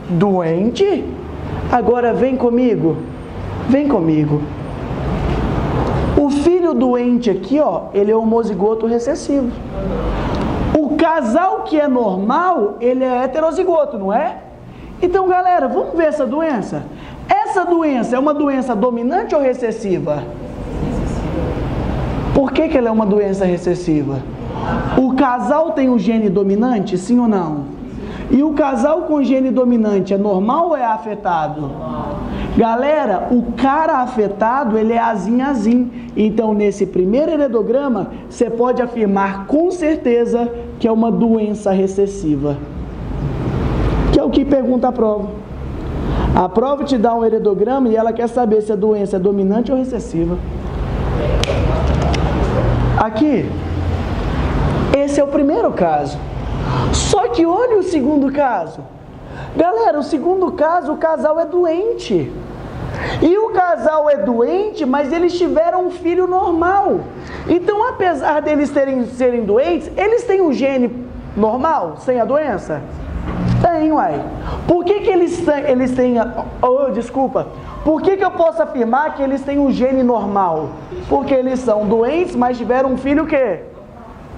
Doente? Agora vem comigo. Vem comigo. O filho doente aqui, ó, ele é homozigoto recessivo. O casal que é normal, ele é heterozigoto, não é? Então, galera, vamos ver essa doença. Essa doença é uma doença dominante ou recessiva? Por que ela é uma doença recessiva? O casal tem um gene dominante, sim ou não? E o casal com gene dominante é normal ou é afetado? Galera, o cara afetado, ele é azim. Então, nesse primeiro heredograma, você pode afirmar com certeza que é uma doença recessiva. Que é o que pergunta a prova. A prova te dá um heredograma e ela quer saber se a doença é dominante ou recessiva. Aqui, esse é o primeiro caso. Só que olha o segundo caso. Galera, o segundo caso, o casal é doente. E o casal é doente, mas eles tiveram um filho normal. Então, apesar deles serem doentes, eles têm um gene normal, sem a doença? Tem, uai. Por que eles têm... desculpa. Por que eu posso afirmar que eles têm um gene normal? Porque eles são doentes, mas tiveram um filho o quê?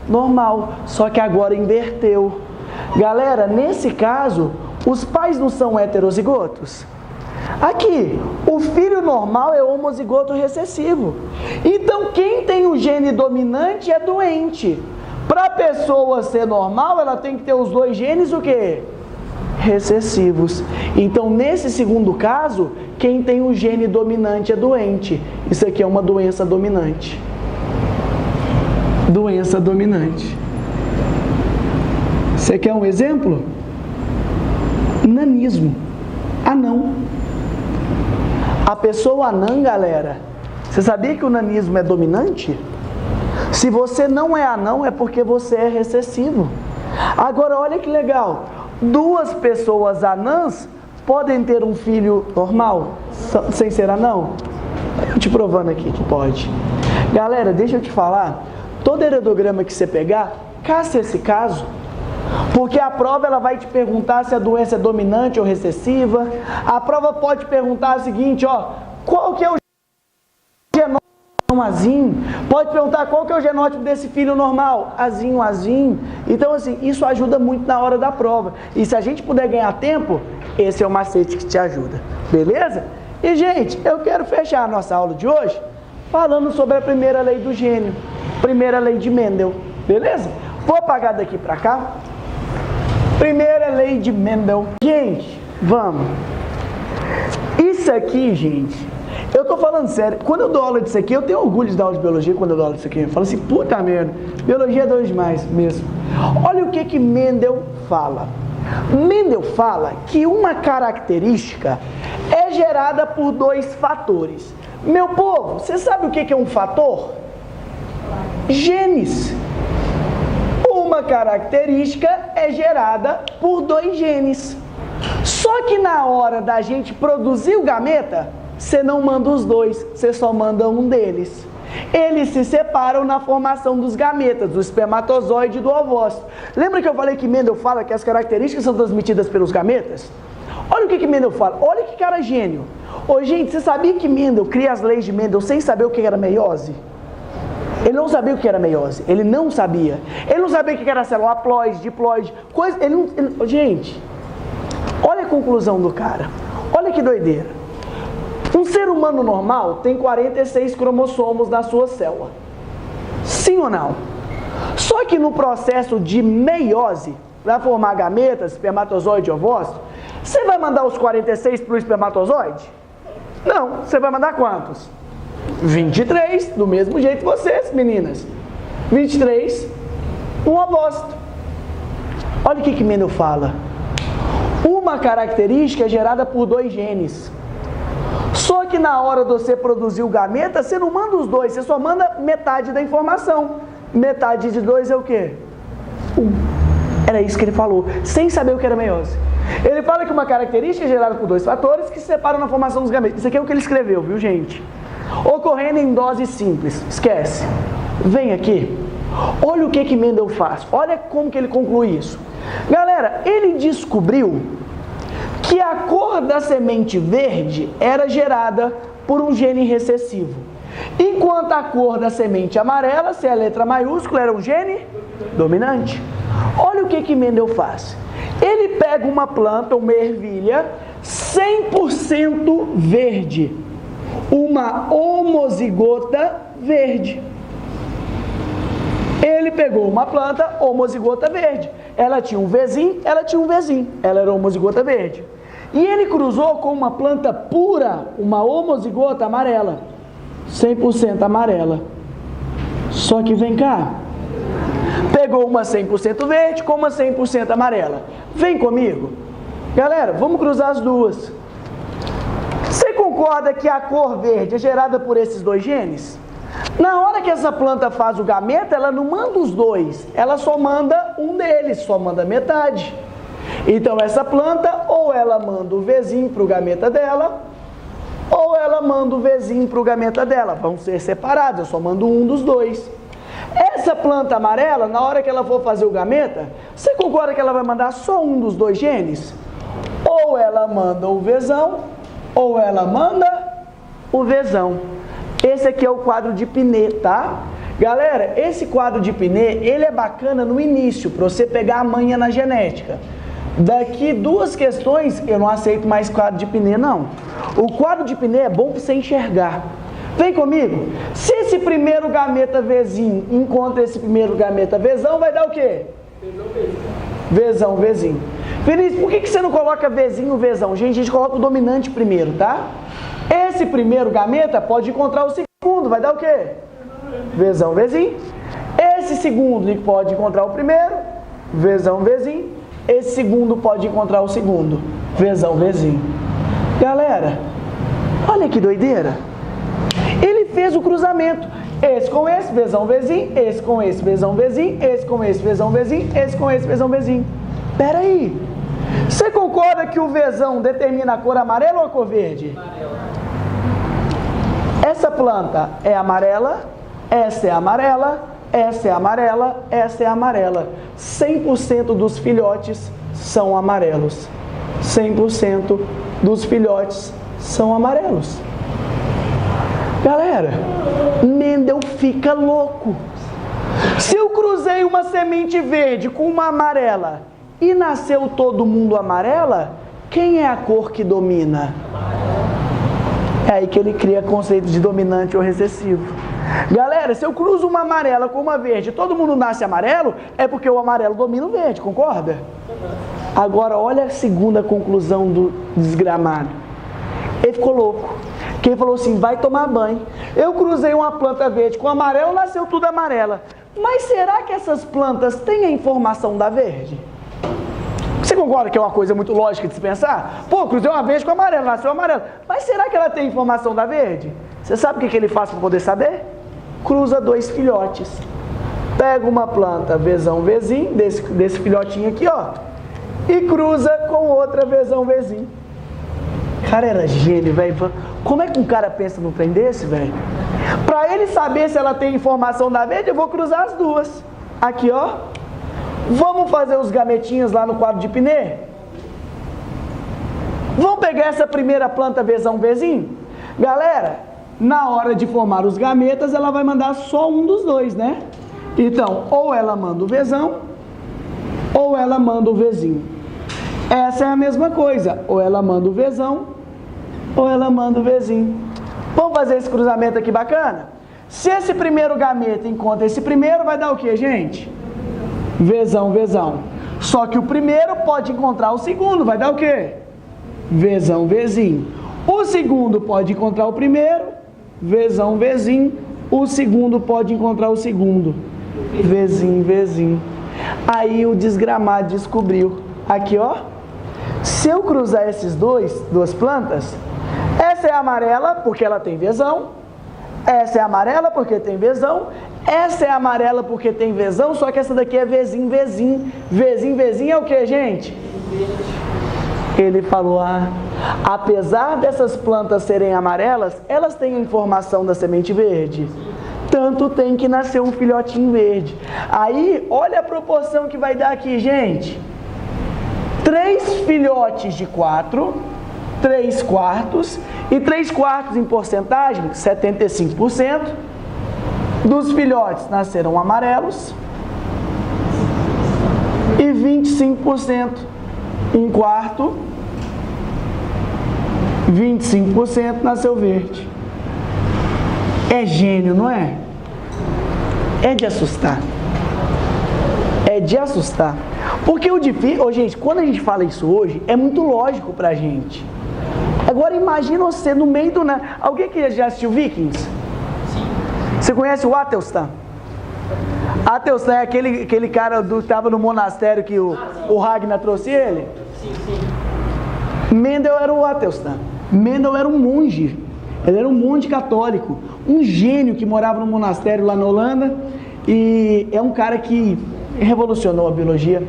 Normal. Só que agora inverteu. Galera, nesse caso, os pais não são heterozigotos? Aqui, o filho normal é homozigoto recessivo. Então, quem tem o gene dominante é doente. Para a pessoa ser normal, ela tem que ter os dois genes o quê? Recessivos. Então, nesse segundo caso, quem tem o gene dominante é doente. Isso aqui é uma doença dominante. Doença dominante. Você quer um exemplo? Nanismo. Anão. A pessoa anã, galera, você sabia que o nanismo é dominante? Se você não é anão, é porque você é recessivo. Agora, olha que legal. Duas pessoas anãs podem ter um filho normal, sem ser anão? Eu te provando aqui que pode. Galera, deixa eu te falar. Todo heredograma que você pegar, caça esse caso. Porque a prova ela vai te perguntar se a doença é dominante ou recessiva. A prova pode perguntar o seguinte, ó, qual que é o genótipo azinho? Pode perguntar qual que é o genótipo desse filho normal? Azinho. Então, assim, isso ajuda muito na hora da prova. E se a gente puder ganhar tempo, esse é o macete que te ajuda. Beleza? E, gente, eu quero fechar a nossa aula de hoje falando sobre a primeira lei do gênio. Primeira lei de Mendel. Beleza? Vou apagar daqui pra cá. Primeira lei de Mendel. Gente, vamos. Isso aqui, gente, eu tô falando sério. Quando eu dou aula disso aqui, eu tenho orgulho de dar aula de biologia quando eu dou aula disso aqui. Eu falo assim, puta merda, biologia é doido demais mesmo. Olha o que Mendel fala. Mendel fala que uma característica é gerada por dois fatores. Meu povo, você sabe o que é um fator? Genes. Uma característica é gerada por dois genes. Só que na hora da gente produzir o gameta, você não manda os dois, você só manda um deles. Eles se separam na formação dos gametas, do espermatozoide e do ovócito. Lembra que eu falei que Mendel fala que as características são transmitidas pelos gametas? Olha o que Mendel fala, olha que cara gênio. Ô gente, você sabia que Mendel cria as leis de Mendel sem saber o que era meiose? Ele não sabia o que era meiose, ele não sabia. Ele não sabia o que era célula haploide, diploide, coisa. Gente, olha a conclusão do cara. Olha que doideira. Um ser humano normal tem 46 cromossomos na sua célula. Sim ou não? Só que no processo de meiose, para formar gametas, espermatozoide e ovócito, você vai mandar os 46 para o espermatozoide? Não, você vai mandar quantos? 23, do mesmo jeito vocês, meninas. 23, um ovócito. Olha o que Mendel fala. Uma característica é gerada por dois genes. Só que na hora de você produzir o gameta, você não manda os dois, você só manda metade da informação. Metade de dois é o quê? 1. Era isso que ele falou, sem saber o que era meiose. Ele fala que uma característica é gerada por dois fatores que se separam na formação dos gametas. Isso aqui é o que ele escreveu, viu, gente? Ocorrendo em dose simples. Esquece. Vem aqui. Olha o que Mendel faz. Olha como que ele conclui isso. Galera, ele descobriu que a cor da semente verde era gerada por um gene recessivo, enquanto a cor da semente amarela, se é a letra maiúscula, era um gene dominante. Olha o que Mendel faz. Ele pega uma planta, uma ervilha, 100% verde, uma homozigota verde. Ele pegou uma planta homozigota verde. Ela tinha um Vzinho, ela tinha um Vzinho. Ela era homozigota verde. E ele cruzou com uma planta pura, uma homozigota amarela. 100% amarela. Só que vem cá. Pegou uma 100% verde com uma 100% amarela. Vem comigo. Galera, vamos cruzar as duas. Você concorda que a cor verde é gerada por esses dois genes? Na hora que essa planta faz o gameta, ela não manda os dois, ela só manda um deles, só manda metade. Então essa planta, ou ela manda o Vzinho para o gameta dela, ou ela manda o Vzinho para o gameta dela. Vão ser separados, eu só mando um dos dois. Essa planta amarela, na hora que ela for fazer o gameta, você concorda que ela vai mandar só um dos dois genes? Ou ela manda o Vzão, ou ela manda o Vzão. Esse aqui é o quadro de Pinet, tá? Galera, esse quadro de Pinet, ele é bacana no início, para você pegar a manha na genética. Daqui duas questões, eu não aceito mais quadro de Pinet, não. O quadro de Pinet é bom para você enxergar. Vem comigo. Se esse primeiro gameta Vzinho encontra esse primeiro gameta Vzão, vai dar o quê? Vzão, Vzinho. Vinícius, por que você não coloca Vzinho, Vzão? Gente, a gente coloca o dominante primeiro, tá? Esse primeiro gameta pode encontrar o segundo, vai dar o quê? Vzão, Vzinho. Esse segundo pode encontrar o primeiro, Vzão, Vzinho. Esse segundo pode encontrar o segundo, Vzão, Vzinho. Galera, olha que doideira. Ele fez o cruzamento. Esse com esse, Vzão, Vzinho. Esse com esse, Vzão, Vzinho. Esse com esse, Vzão, Vzinho. Esse com esse, Vzão, Vzinho. Pera aí. Você concorda que o Vzão determina a cor amarela ou a cor verde? Amarela. Essa planta é amarela, essa é amarela, essa é amarela, essa é amarela. 100% dos filhotes são amarelos. 100% dos filhotes são amarelos. Galera, Mendel fica louco. Se eu cruzei uma semente verde com uma amarela e nasceu todo mundo amarela, quem é a cor que domina? É aí que ele cria conceito de dominante ou recessivo. Galera, se eu cruzo uma amarela com uma verde e todo mundo nasce amarelo, é porque o amarelo domina o verde, concorda? Agora, olha a segunda conclusão do desgramado. Ele ficou louco. Que ele falou assim, vai tomar banho. Eu cruzei uma planta verde com amarelo, nasceu tudo amarela. Mas será que essas plantas têm a informação da verde? Você concorda que é uma coisa muito lógica de se pensar? Pô, cruzei uma verde com amarelo, nasceu amarelo. Mas será que ela tem informação da verde? Você sabe o que ele faz para poder saber? Cruza dois filhotes. Pega uma planta Vzão, Vzinho, desse filhotinho aqui, ó. E cruza com outra Vzão, Vzinho. Cara, era gênio, velho. Como é que um cara pensa num trem desse, velho? Para ele saber se ela tem informação da verde, eu vou cruzar as duas. Aqui, ó. Vamos fazer os gametinhos lá no quadro de Pinet? Vamos pegar essa primeira planta Vzão, Vzinho? Galera, na hora de formar os gametas, ela vai mandar só um dos dois, né? Então, ou ela manda o Vzão, ou ela manda o Vzinho. Essa é a mesma coisa. Ou ela manda o Vzão, ou ela manda o Vzinho. Vamos fazer esse cruzamento aqui bacana? Se esse primeiro gameta encontra esse primeiro, vai dar o que, gente? Vzão, Vzão. Só que o primeiro pode encontrar o segundo, vai dar o quê? Vzão, Vzinho. O segundo pode encontrar o primeiro, Vzão, Vzinho. O segundo pode encontrar o segundo, Vzinho, Vzinho. Aí o desgramado descobriu. Aqui, ó. Se eu cruzar esses duas plantas, essa é amarela porque ela tem Vzão. Essa é amarela porque tem Vzão. Essa é amarela porque tem Vzão, só que essa daqui é Vzinho, Vzinho. Vzinho, Vzinho é o que, gente? Ele falou, apesar dessas plantas serem amarelas, elas têm a informação da semente verde. Tanto tem que nascer um filhotinho verde. Aí, olha a proporção que vai dar aqui, gente. 3 filhotes de 4, 3 quartos, e 3 quartos em porcentagem, 75%, dos filhotes nasceram amarelos, e 25% um quarto, 25% nasceu verde. É gênio, não é? É de assustar. É de assustar. Porque o difícil, gente, quando a gente fala isso hoje, é muito lógico pra gente. Agora imagina você no meio do nada. Alguém que já assistiu Vikings? Sim. Você conhece o Atelstan? Atelstan é aquele cara que estava no monastério que o Ragnar trouxe ele? Sim, sim. Mendel era o Atelstan. Mendel era um monge. Ele era um monge católico. Um gênio que morava no monastério lá na Holanda. E é um cara que revolucionou a biologia.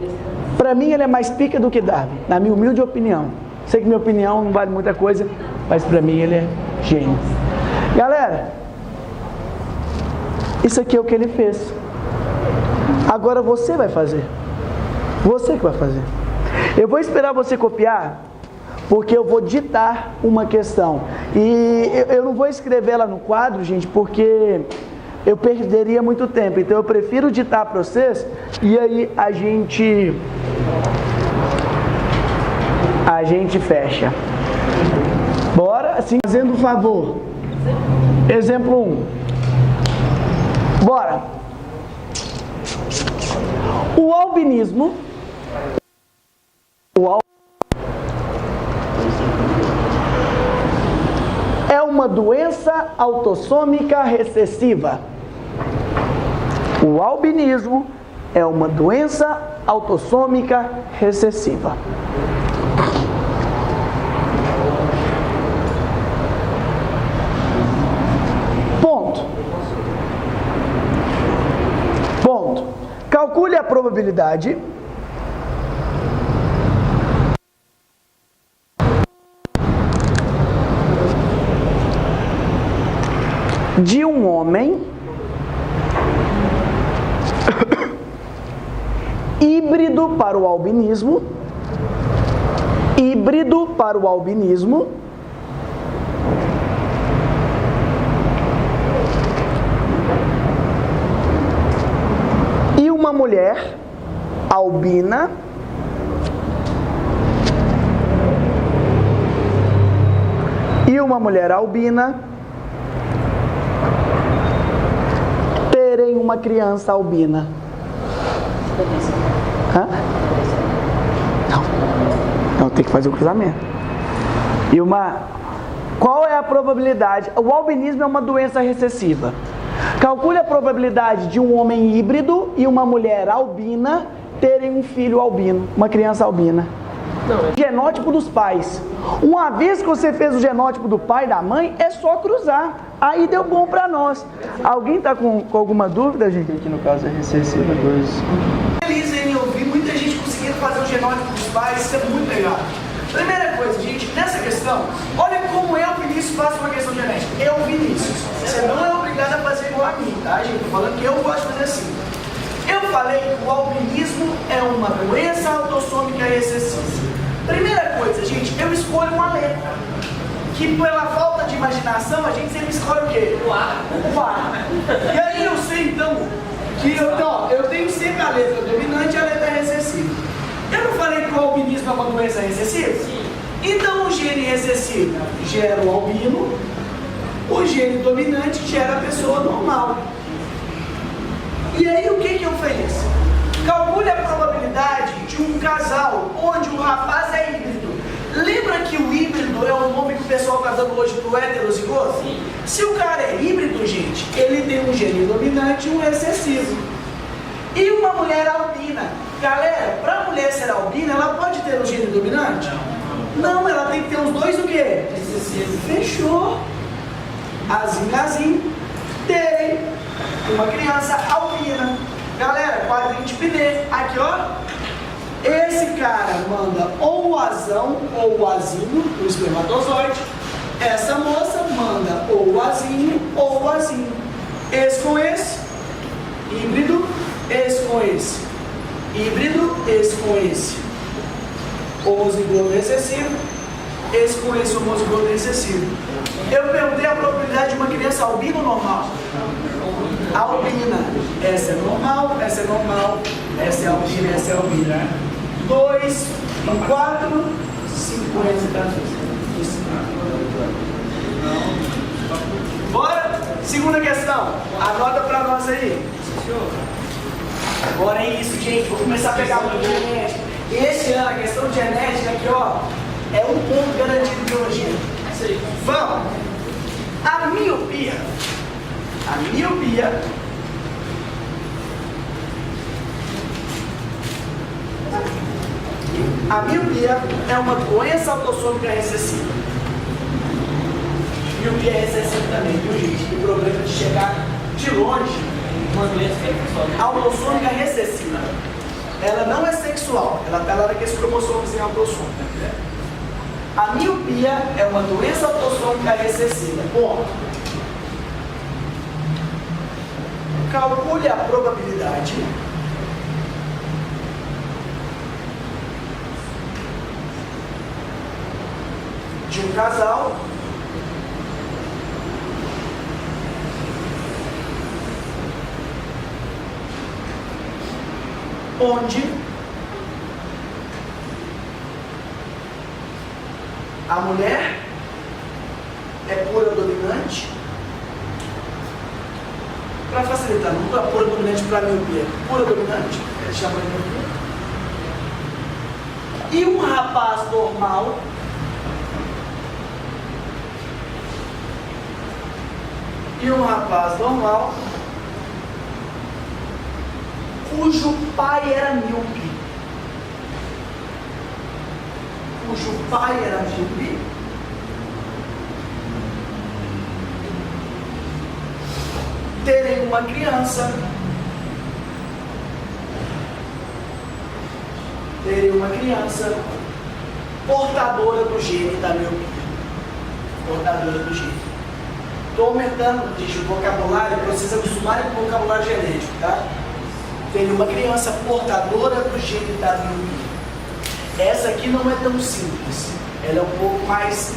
Para mim ele é mais pica do que Darwin, na minha humilde opinião. Sei que minha opinião não vale muita coisa, mas para mim ele é gênio. Galera, isso aqui é o que ele fez. Agora você vai fazer. Você que vai fazer. Eu vou esperar você copiar, porque eu vou ditar uma questão. E eu não vou escrever ela no quadro, gente, porque eu perderia muito tempo. Então eu prefiro ditar para vocês e aí a gente fecha. Bora? Assim, fazendo um favor. Exemplo 1. Bora. O albinismo é uma doença autossômica recessiva. O albinismo é uma doença autossômica recessiva. Ponto. Calcule a probabilidade de um homem híbrido para o albinismo, e uma mulher albina terem uma criança albina. Hã? Não, tem que fazer o cruzamento. Qual é a probabilidade? O albinismo é uma doença recessiva. Calcule a probabilidade de um homem híbrido e uma mulher albina terem um filho albino, uma criança albina. Genótipo dos pais. Uma vez que você fez o genótipo do pai e da mãe, é só cruzar. Aí deu bom pra nós. Alguém está com alguma dúvida, gente? Que no caso é recessiva 2. Feliz em ouvir muita gente conseguindo fazer o genótipo dos pais, isso é muito legal. Primeira coisa, gente, nessa questão, olha como eu, Vinícius, faço uma questão genética. Eu, Vinícius, você não é obrigado a fazer igual a mim, tá, gente? Tô falando que eu gosto de fazer assim. Eu falei que o albinismo é uma doença autossômica recessiva. Primeira coisa, gente, eu escolho uma letra. Que pela falta de imaginação, a gente sempre escolhe o quê? O A. E aí eu sei, então, que eu tenho sempre a letra dominante e a letra recessiva. Eu não falei que o albinismo é uma doença recessiva? Sim. Então o gene recessivo gera o albino, o gene dominante gera a pessoa normal. E aí o que eu fiz? Calcule a probabilidade de um casal onde o rapaz é híbrido. Lembra que o híbrido é o nome que o pessoal está dando hoje pro heterozigoto? Sim. Se o cara é híbrido, gente, ele tem um gene dominante e um recessivo. E uma mulher albina. Galera, para a mulher ser albina, ela pode ter um gene dominante? Não, ela tem que ter os dois o quê? Recessivo. Fechou. Azinho, terem uma criança albina. Galera, quadrinho de Pinê. Aqui, ó. Esse cara manda ou o azão ou o azinho, o espermatozoide. Essa moça manda ou o azinho ou o azinho. Esse com esse, híbrido, esse com esse, híbrido, esse com esse, homozigoto recessivo, esse com esse homozigoto recessivo. Eu perguntei a probabilidade de uma criança albina ou normal? Albina. Essa é normal, essa é normal, essa é albina, essa é albina. 2 em 4, 50. Bora? Segunda questão. Anota pra nós aí. Agora é isso, gente. Vou começar a pegar muito de genética. Esse ano, a questão de genética aqui, ó, é um ponto garantido de biologia. Vamos. A miopia é uma doença autossômica recessiva. Miopia é recessiva também, viu, gente? O problema de chegar de longe. Uma doença Autossômica recessiva. Ela não é sexual, ela está lá naqueles cromossomos em autossômica. A miopia é uma doença autossômica recessiva. Ponto. Calcule a probabilidade de um casal onde a mulher é pura dominante. Para facilitar, não é pura dominante para miopia, pura dominante, ele chama de miopia. E um rapaz normal cujo pai era míope. Terem uma criança portadora do gene da miopia. Estou aumentando o vocabulário para vocês acostumarem com o vocabulário genético, tá? Tem uma criança portadora do gene da miopia. Essa aqui não é tão simples. Ela é um pouco mais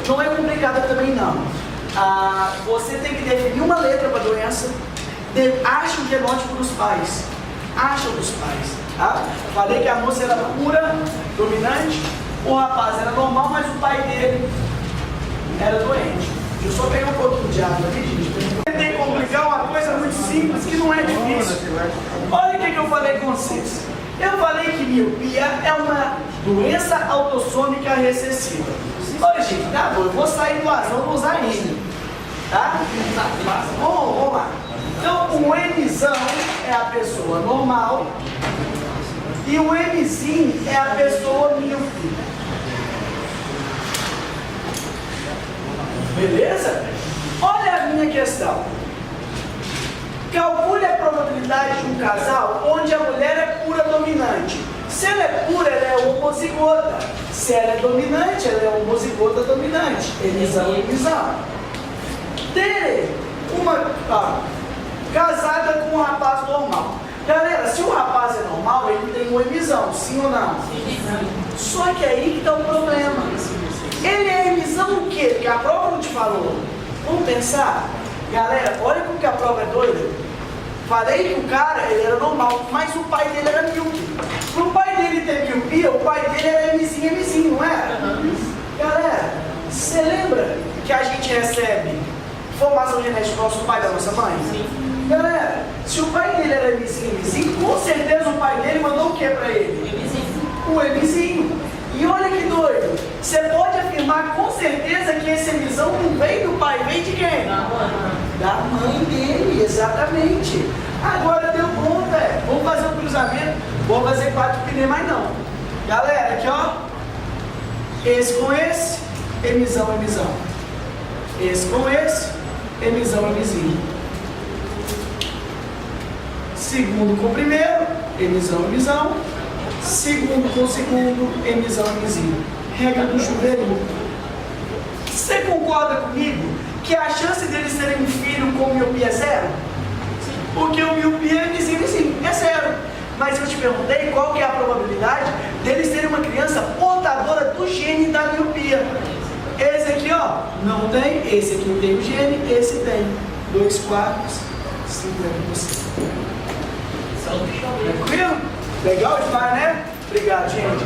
não é complicada também não. Você tem que definir uma letra para a doença. Acha o genótipo dos pais. Tá? Falei que a moça era pura, dominante. O rapaz era normal, mas o pai dele era doente. Deixa eu só pegar um pouquinho de água aqui, gente. Tentei complicar uma coisa muito simples que não é difícil. Olha o que eu falei com vocês. Eu falei que miopia é uma doença autossômica recessiva. Olha, gente, tá bom, eu vou sair do azul, vou usar N. Tá? Vamos lá. Então, o Mzão é a pessoa normal e o Mzinho é a pessoa míope. Beleza? Olha a minha questão. Calcule a probabilidade de um casal onde a mulher é pura dominante. Se ela é pura, ela é homozigota. Se ela é dominante, ela é homozigota dominante. Mzão. Ter uma casada com um rapaz normal. Galera, se o rapaz é normal, ele tem um Mzão, sim ou não? Sim. Só que aí que está o problema. Ele é Mzão o quê? Porque a prova não te falou. Vamos pensar? Galera, olha como que a prova é doida. Falei que o cara, ele era normal, mas o pai dele era míope. Pro pai dele ter miopia, o pai dele era Mzinho, não era? Galera, você lembra que a gente recebe formação genética do nosso pai e da nossa mãe? Sim. Galera, se o pai dele era Mzinho, com certeza o pai dele mandou o que pra ele? O Mzinho. E olha que doido, você pode afirmar com certeza que esse Mzão não veio do pai, veio de quem? Da mãe dele, exatamente. Agora deu conta, vamos fazer um cruzamento, vamos fazer 4 pneus, mas não. Galera, aqui ó, esse com esse, Mzão. Esse com esse, Mzinho. Segundo com primeiro, Mzão. segundo com segundo, emisão invisível. Regra do chuveirinho. Você concorda comigo que a chance deles terem um filho com miopia é zero? Porque o miopia é invisível, sim, é zero. Mas eu te perguntei qual que é a probabilidade deles terem uma criança portadora do gene da miopia. Esse aqui, ó, não tem. Esse aqui tem o gene, esse tem. 2 quartos, 50%. Tranquilo? Legal demais, né? Obrigado, gente.